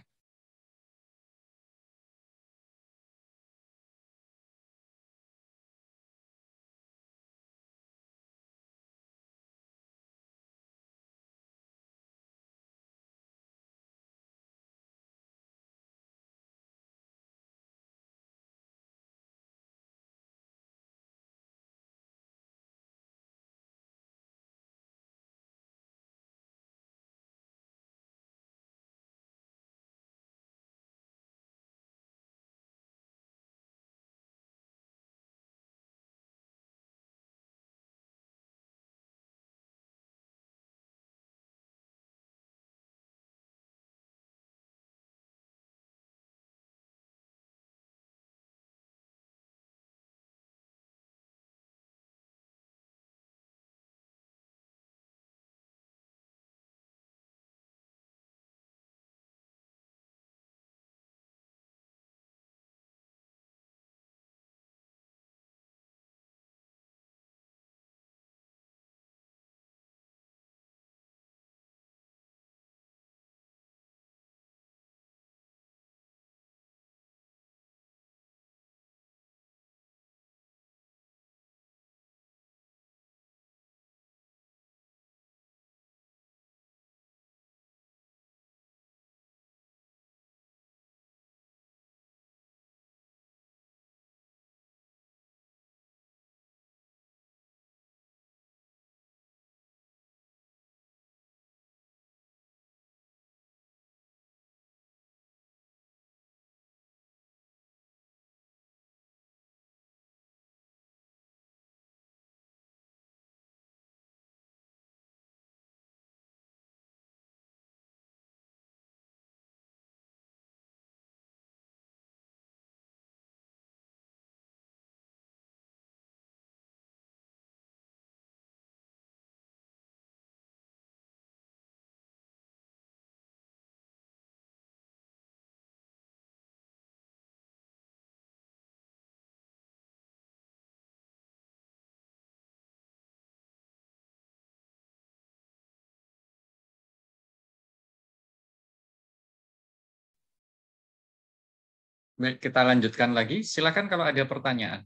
S1: Baik, kita lanjutkan lagi. Silakan kalau ada pertanyaan.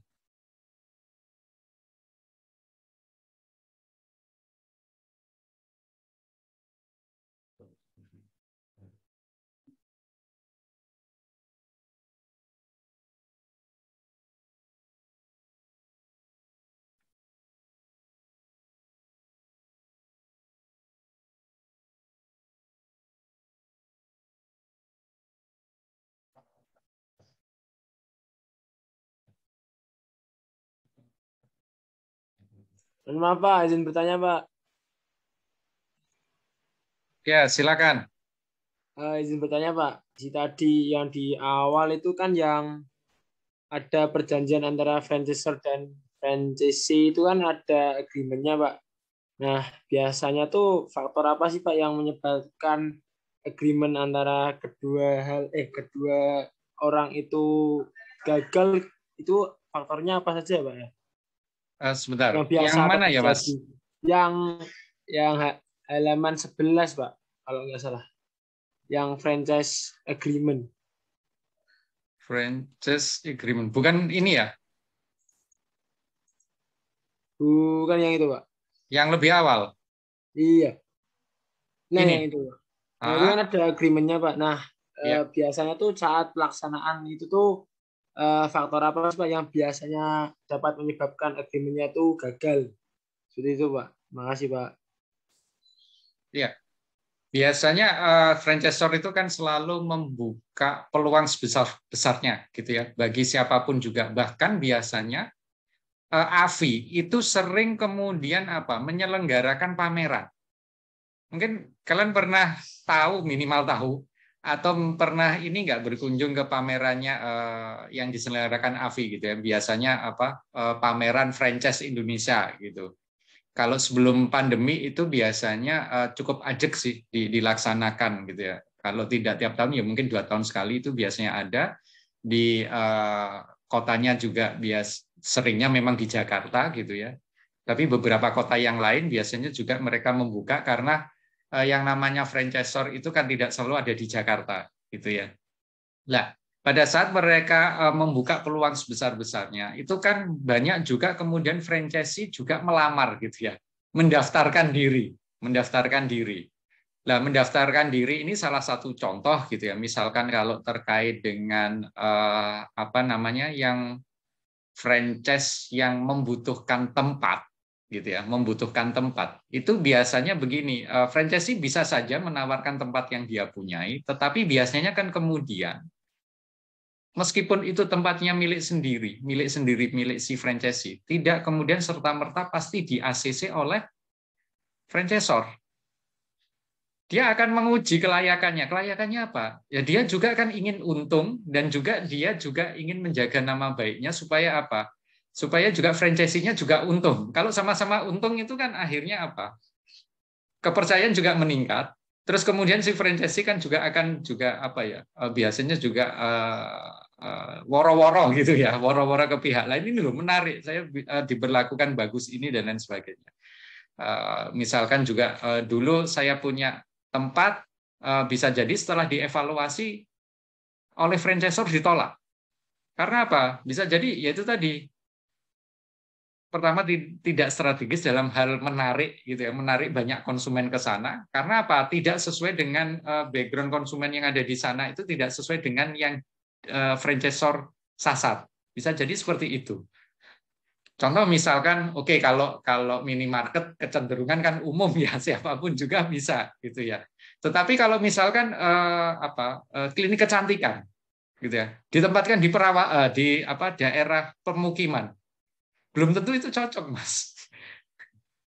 S2: Maaf Pak, izin bertanya Pak.
S1: Ya, silakan.
S2: Izin bertanya Pak. Si tadi yang di awal itu kan yang ada perjanjian antara franchisor dan franchisee itu kan ada agreement-nya Pak. Nah, biasanya tuh faktor apa sih Pak yang menyebabkan agreement antara kedua orang itu gagal, itu faktornya apa saja Pak ya?
S1: Sebentar.
S2: Yang biasa
S1: Yang
S2: apa
S1: mana ya,
S2: terjadi?
S1: Mas?
S2: Yang halaman 11 Pak, kalau nggak salah. Yang franchise agreement.
S1: Franchise agreement. Bukan ini ya,
S2: Bukan yang itu Pak.
S1: yang lebih awal.
S2: Iya. Nah, yang
S1: Ini.
S2: itu. Nah, itu kan
S1: Ah,
S2: ada agreement-nya, Pak. Nah,
S1: ya.
S2: biasanya tuh saat pelaksanaan itu tuh faktor apa sih, Pak, yang biasanya dapat menyebabkan agreement-nya itu gagal? Seperti itu, Pak. Makasih, Pak.
S1: Ya. Biasanya franchisor itu kan selalu membuka peluang sebesar-besarnya gitu ya bagi siapapun juga. Bahkan biasanya AVI itu sering kemudian apa? Menyelenggarakan pameran. Mungkin kalian pernah tahu, minimal tahu, atau pernah ini nggak berkunjung ke pamerannya yang diselenggarakan AVI gitu ya. Biasanya apa? Pameran franchise Indonesia gitu. Kalau sebelum pandemi itu biasanya cukup ajak sih dilaksanakan gitu ya. Kalau tidak tiap tahun ya mungkin 2 tahun sekali itu biasanya ada di kotanya juga seringnya memang di Jakarta gitu ya. Tapi beberapa kota yang lain biasanya juga mereka membuka karena yang namanya franchisor itu kan tidak selalu ada di Jakarta gitu ya. Nah, pada saat mereka membuka peluang sebesar-besarnya, itu kan banyak juga kemudian franchisee juga melamar gitu ya, mendaftarkan diri, mendaftarkan diri. Nah, mendaftarkan diri ini salah satu contoh gitu ya. Misalkan kalau terkait dengan apa namanya yang franchise yang membutuhkan tempat gitu ya, membutuhkan tempat. Itu biasanya begini, franchisee bisa saja menawarkan tempat yang dia punyai, tetapi biasanya kan kemudian meskipun itu tempatnya milik sendiri, milik si franchisee, tidak kemudian serta-merta pasti di ACC oleh franchisor. Dia akan menguji kelayakannya. Kelayakannya apa? Ya dia juga kan ingin untung dan juga dia juga ingin menjaga nama baiknya supaya apa? Supaya juga franchisee-nya juga untung. Kalau sama-sama untung itu kan akhirnya apa? Kepercayaan juga meningkat. Terus kemudian si franchisee kan juga akan juga apa ya? Biasanya juga woro-woro gitu ya, woro-woro ke pihak lain ini loh menarik. Saya diberlakukan bagus ini dan lain sebagainya. Misalkan juga dulu saya punya tempat bisa jadi setelah dievaluasi oleh franchisor ditolak. Karena apa? Bisa jadi yaitu tadi pertama tidak strategis dalam hal menarik gitu ya, menarik banyak konsumen ke sana. Karena apa? Tidak sesuai dengan background konsumen yang ada di sana itu tidak sesuai dengan yang franchisor sasar. Bisa jadi seperti itu. Contoh misalkan, oke kalau kalau minimarket kecenderungan kan umum ya siapapun juga bisa gitu ya. Tetapi kalau misalkan klinik kecantikan gitu ya, ditempatkan di di apa daerah permukiman, belum tentu itu cocok mas,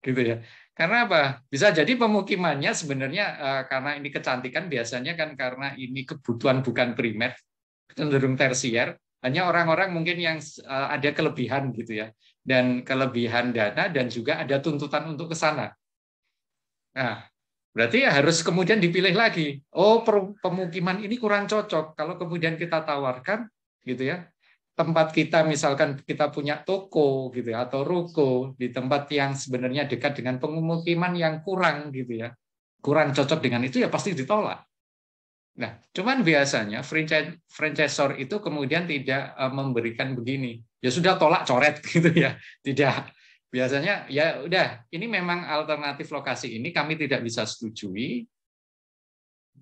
S1: gitu ya. Karena apa? Bisa jadi pemukimannya sebenarnya karena ini kecantikan biasanya kan karena ini kebutuhan bukan primer, cenderung tersier, hanya orang-orang mungkin yang ada kelebihan gitu ya, dan kelebihan dana dan juga ada tuntutan untuk ke sana. Nah, berarti ya harus kemudian dipilih lagi. Oh, pemukiman ini kurang cocok. Kalau kemudian kita tawarkan, gitu ya, tempat kita misalkan kita punya toko gitu ya, atau ruko di tempat yang sebenarnya dekat dengan pemukiman yang kurang gitu ya, kurang cocok dengan itu ya pasti ditolak. Nah, cuman biasanya franchisor itu kemudian tidak memberikan begini. Ya sudah tolak coret gitu ya. Tidak. Biasanya ya udah, ini memang alternatif lokasi ini kami tidak bisa setujui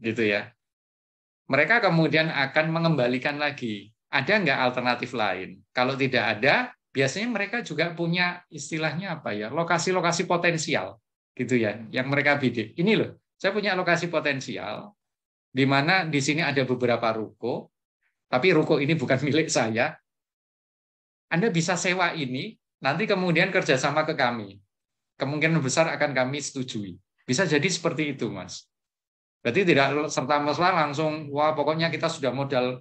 S1: gitu ya. Mereka kemudian akan mengembalikan lagi. Ada nggak alternatif lain? Kalau tidak ada, biasanya mereka juga punya istilahnya apa ya? Lokasi-lokasi potensial gitu ya, yang mereka bidik. Ini loh, saya punya lokasi potensial di mana di sini ada beberapa ruko, tapi ruko ini bukan milik saya. Anda bisa sewa ini, nanti kemudian kerjasama ke kami. Kemungkinan besar akan kami setujui. Bisa jadi seperti itu, Mas. Berarti tidak serta-merta langsung, wah pokoknya kita sudah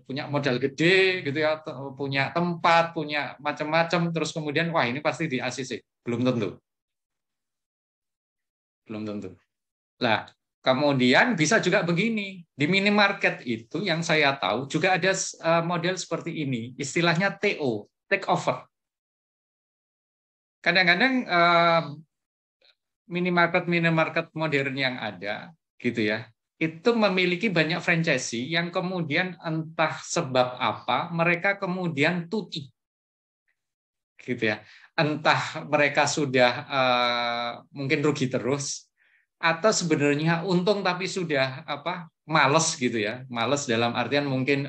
S1: punya modal gede, gitu ya, punya tempat, punya macam-macam, terus kemudian, wah ini pasti di ACC. Belum tentu. Belum tentu. Nah, kemudian bisa juga begini, di minimarket itu yang saya tahu juga ada model seperti ini, istilahnya TO, take over. Kadang-kadang minimarket modern yang ada, gitu ya, itu memiliki banyak franchisee yang kemudian entah sebab apa mereka kemudian tutup, gitu ya. Entah mereka sudah mungkin rugi terus, atau sebenarnya untung tapi sudah males gitu ya, males dalam artian mungkin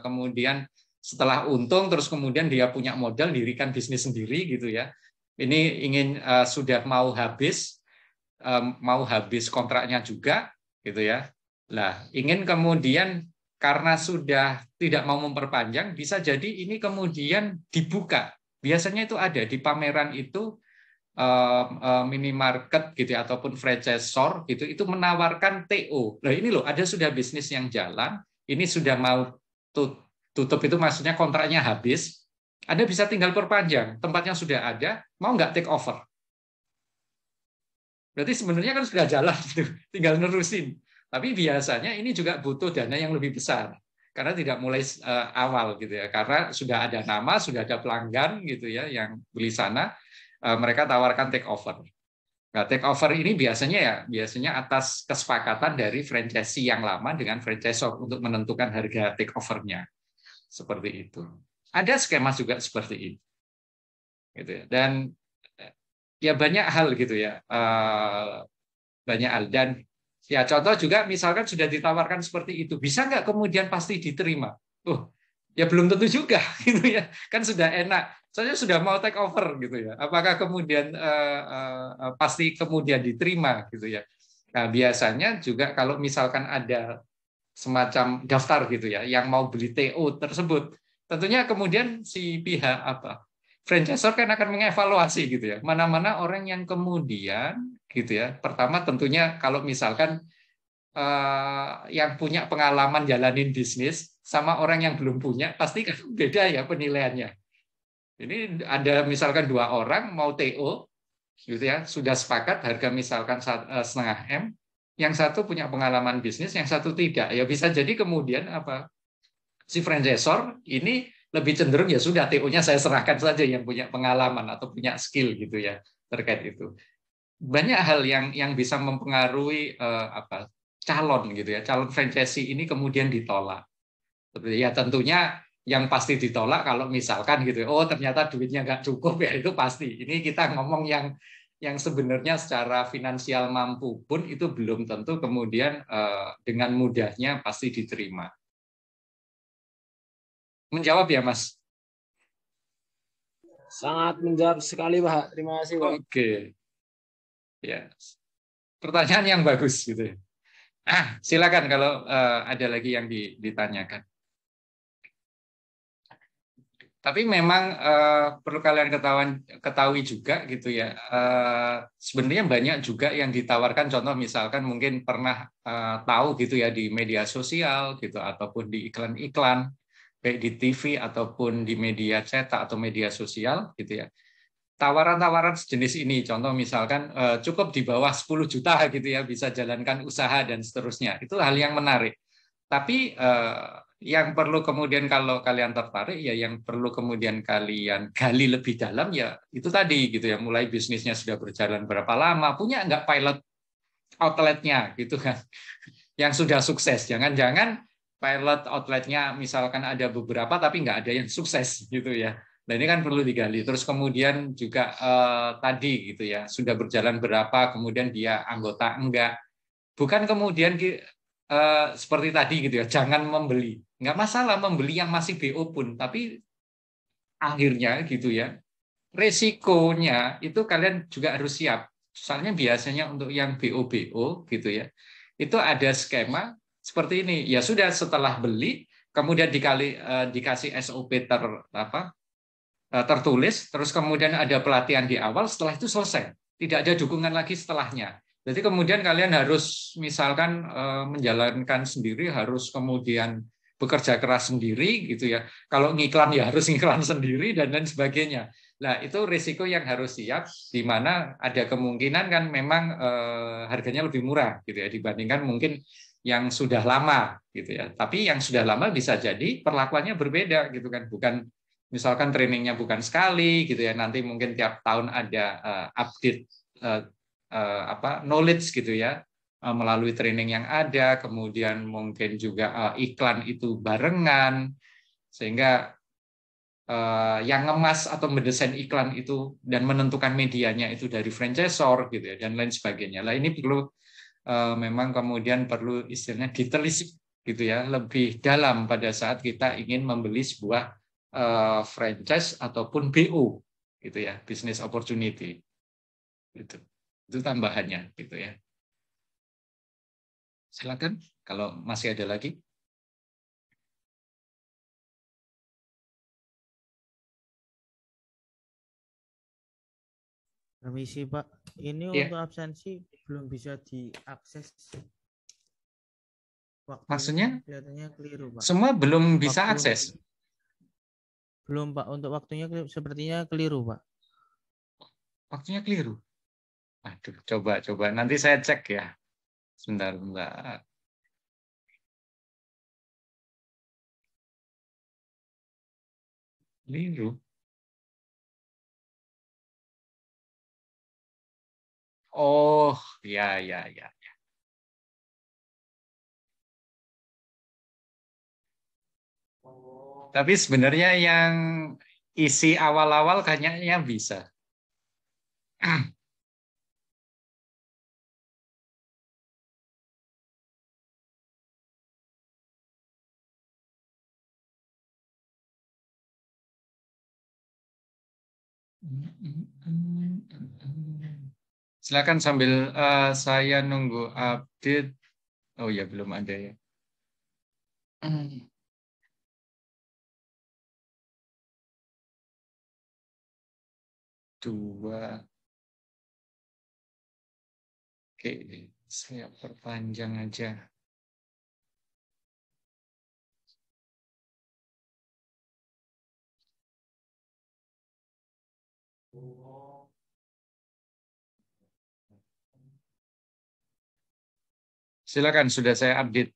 S1: kemudian setelah untung terus kemudian dia punya modal dirikan bisnis sendiri gitu ya, ini ingin sudah mau habis kontraknya juga gitu ya, lah ingin kemudian karena sudah tidak mau memperpanjang, bisa jadi ini kemudian dibuka, biasanya itu ada di pameran itu, minimarket gitu ya, ataupun franchisor gitu itu menawarkan TO. Nah ini loh ada sudah bisnis yang jalan, ini sudah mau tutup itu maksudnya kontraknya habis, Anda bisa tinggal perpanjang, tempatnya sudah ada, mau nggak take over? Berarti sebenarnya kan sudah jalan gitu, tinggal nerusin. Tapi biasanya ini juga butuh dana yang lebih besar karena tidak mulai awal gitu ya, karena sudah ada nama, sudah ada pelanggan gitu ya yang beli sana, mereka tawarkan take over. Nah, take over ini biasanya atas kesepakatan dari franchisee yang lama dengan franchisor untuk menentukan harga take over-nya. Seperti itu. Ada skema juga seperti ini. Gitu ya. Dan ya banyak hal gitu ya. Banyak hal, dan ya contoh juga misalkan sudah ditawarkan seperti itu, bisa nggak kemudian pasti diterima? Ya belum tentu juga gitu ya. Kan sudah enak, saya sudah mau take over gitu ya. Apakah kemudian pasti kemudian diterima gitu ya. Nah, biasanya juga kalau misalkan ada semacam daftar gitu ya yang mau beli TO tersebut, tentunya kemudian si pihak franchisor kan akan mengevaluasi gitu ya. Mana-mana orang yang kemudian gitu ya. Pertama tentunya kalau misalkan yang punya pengalaman jalanin bisnis sama orang yang belum punya pasti kan beda ya penilaiannya. Ini ada misalkan 2 orang mau TO, gitu ya, sudah sepakat harga misalkan 0,5 M, yang satu punya pengalaman bisnis, yang satu tidak. Ya bisa jadi kemudian si franchisor ini lebih cenderung ya sudah TO-nya saya serahkan saja yang punya pengalaman atau punya skill gitu ya terkait itu. Banyak hal yang bisa mempengaruhi calon gitu ya, calon franchisee ini kemudian ditolak. Ya tentunya yang pasti ditolak kalau misalkan gitu, oh ternyata duitnya nggak cukup ya itu pasti. Ini kita ngomong yang sebenarnya secara finansial mampu pun itu belum tentu kemudian dengan mudahnya pasti diterima. Menjawab ya Mas?
S2: Sangat menjawab sekali Pak. Terima kasih Pak.
S1: Oke, ya pertanyaan yang bagus gitu. Silakan kalau ada lagi yang ditanyakan. Tapi memang perlu kalian ketahui juga gitu ya. Sebenarnya banyak juga yang ditawarkan, contoh misalkan mungkin pernah tahu gitu ya di media sosial gitu ataupun di iklan-iklan baik di TV ataupun di media cetak atau media sosial gitu ya. Tawaran-tawaran sejenis ini, contoh misalkan cukup di bawah 10 juta gitu ya bisa jalankan usaha dan seterusnya. Itu hal yang menarik. Tapi yang perlu kemudian kalau kalian tertarik ya yang perlu kemudian kalian gali lebih dalam ya itu tadi gitu ya, mulai bisnisnya sudah berjalan berapa lama, punya nggak pilot outletnya gitu kan yang sudah sukses. Jangan-jangan pilot outletnya misalkan ada beberapa tapi nggak ada yang sukses gitu ya. Nah ini kan perlu digali. Terus kemudian juga tadi gitu ya, sudah berjalan berapa, kemudian dia anggota enggak. Bukan kemudian seperti tadi gitu ya, jangan membeli. Nggak masalah membeli yang masih BO pun, tapi akhirnya gitu ya, resikonya itu kalian juga harus siap. Soalnya biasanya untuk yang BO gitu ya, itu ada skema seperti ini. Ya sudah setelah beli, kemudian dikasih SOP tertulis, terus kemudian ada pelatihan di awal, setelah itu selesai. Tidak ada dukungan lagi setelahnya. Jadi kemudian kalian harus misalkan menjalankan sendiri, harus kemudian bekerja keras sendiri gitu ya. Kalau ngiklan ya harus ngiklan sendiri dan lain sebagainya. Nah, itu risiko yang harus siap, di mana ada kemungkinan kan memang harganya lebih murah gitu ya dibandingkan mungkin yang sudah lama gitu ya. Tapi yang sudah lama bisa jadi perlakuannya berbeda gitu kan, bukan misalkan trainingnya bukan sekali gitu ya, nanti mungkin tiap tahun ada update knowledge gitu ya, melalui training yang ada, kemudian mungkin juga iklan itu barengan, sehingga yang ngemas atau mendesain iklan itu dan menentukan medianya itu dari franchisor gitu ya, dan lain sebagainya. Lah ini perlu memang kemudian perlu istilahnya ditelisik gitu ya, lebih dalam pada saat kita ingin membeli sebuah franchise ataupun BO gitu ya, business opportunity itu tambahannya gitu ya. Silakan kalau masih ada lagi.
S3: Permisi Pak, ini
S1: Ya,
S3: untuk absensi belum bisa diakses. Waktunya
S1: maksudnya
S3: kelihatannya keliru Pak.
S1: semua belum bisa
S3: Waktu
S1: akses.
S3: belum Pak, untuk waktunya sepertinya keliru Pak.
S1: Waktunya keliru. Aduh, coba nanti saya cek ya. Sebentar. Keliru. Oh, ya. Tapi sebenarnya yang isi awal-awal kayaknya bisa. Silakan sambil saya nunggu update. Oh ya, belum ada ya. Dua. Oke, saya perpanjang aja. Silakan, sudah saya update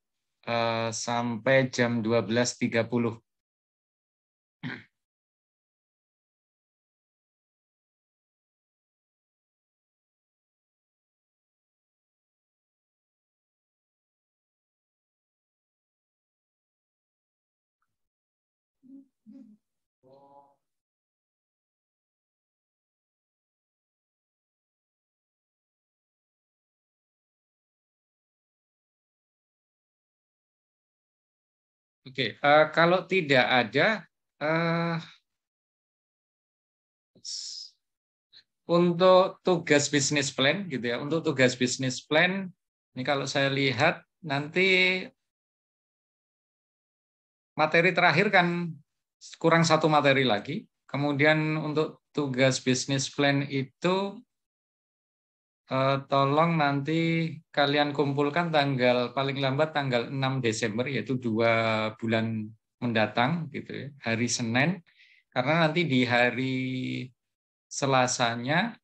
S1: sampai jam 12.30. Oke, kalau tidak ada, untuk tugas bisnis plan gitu ya, untuk tugas bisnis plan ini kalau saya lihat nanti materi terakhir kan kurang satu materi lagi. Kemudian untuk tugas bisnis plan itu tolong nanti kalian kumpulkan paling lambat tanggal 6 Desember, yaitu 2 bulan mendatang gitu ya, hari Senin, karena nanti di hari Selasanya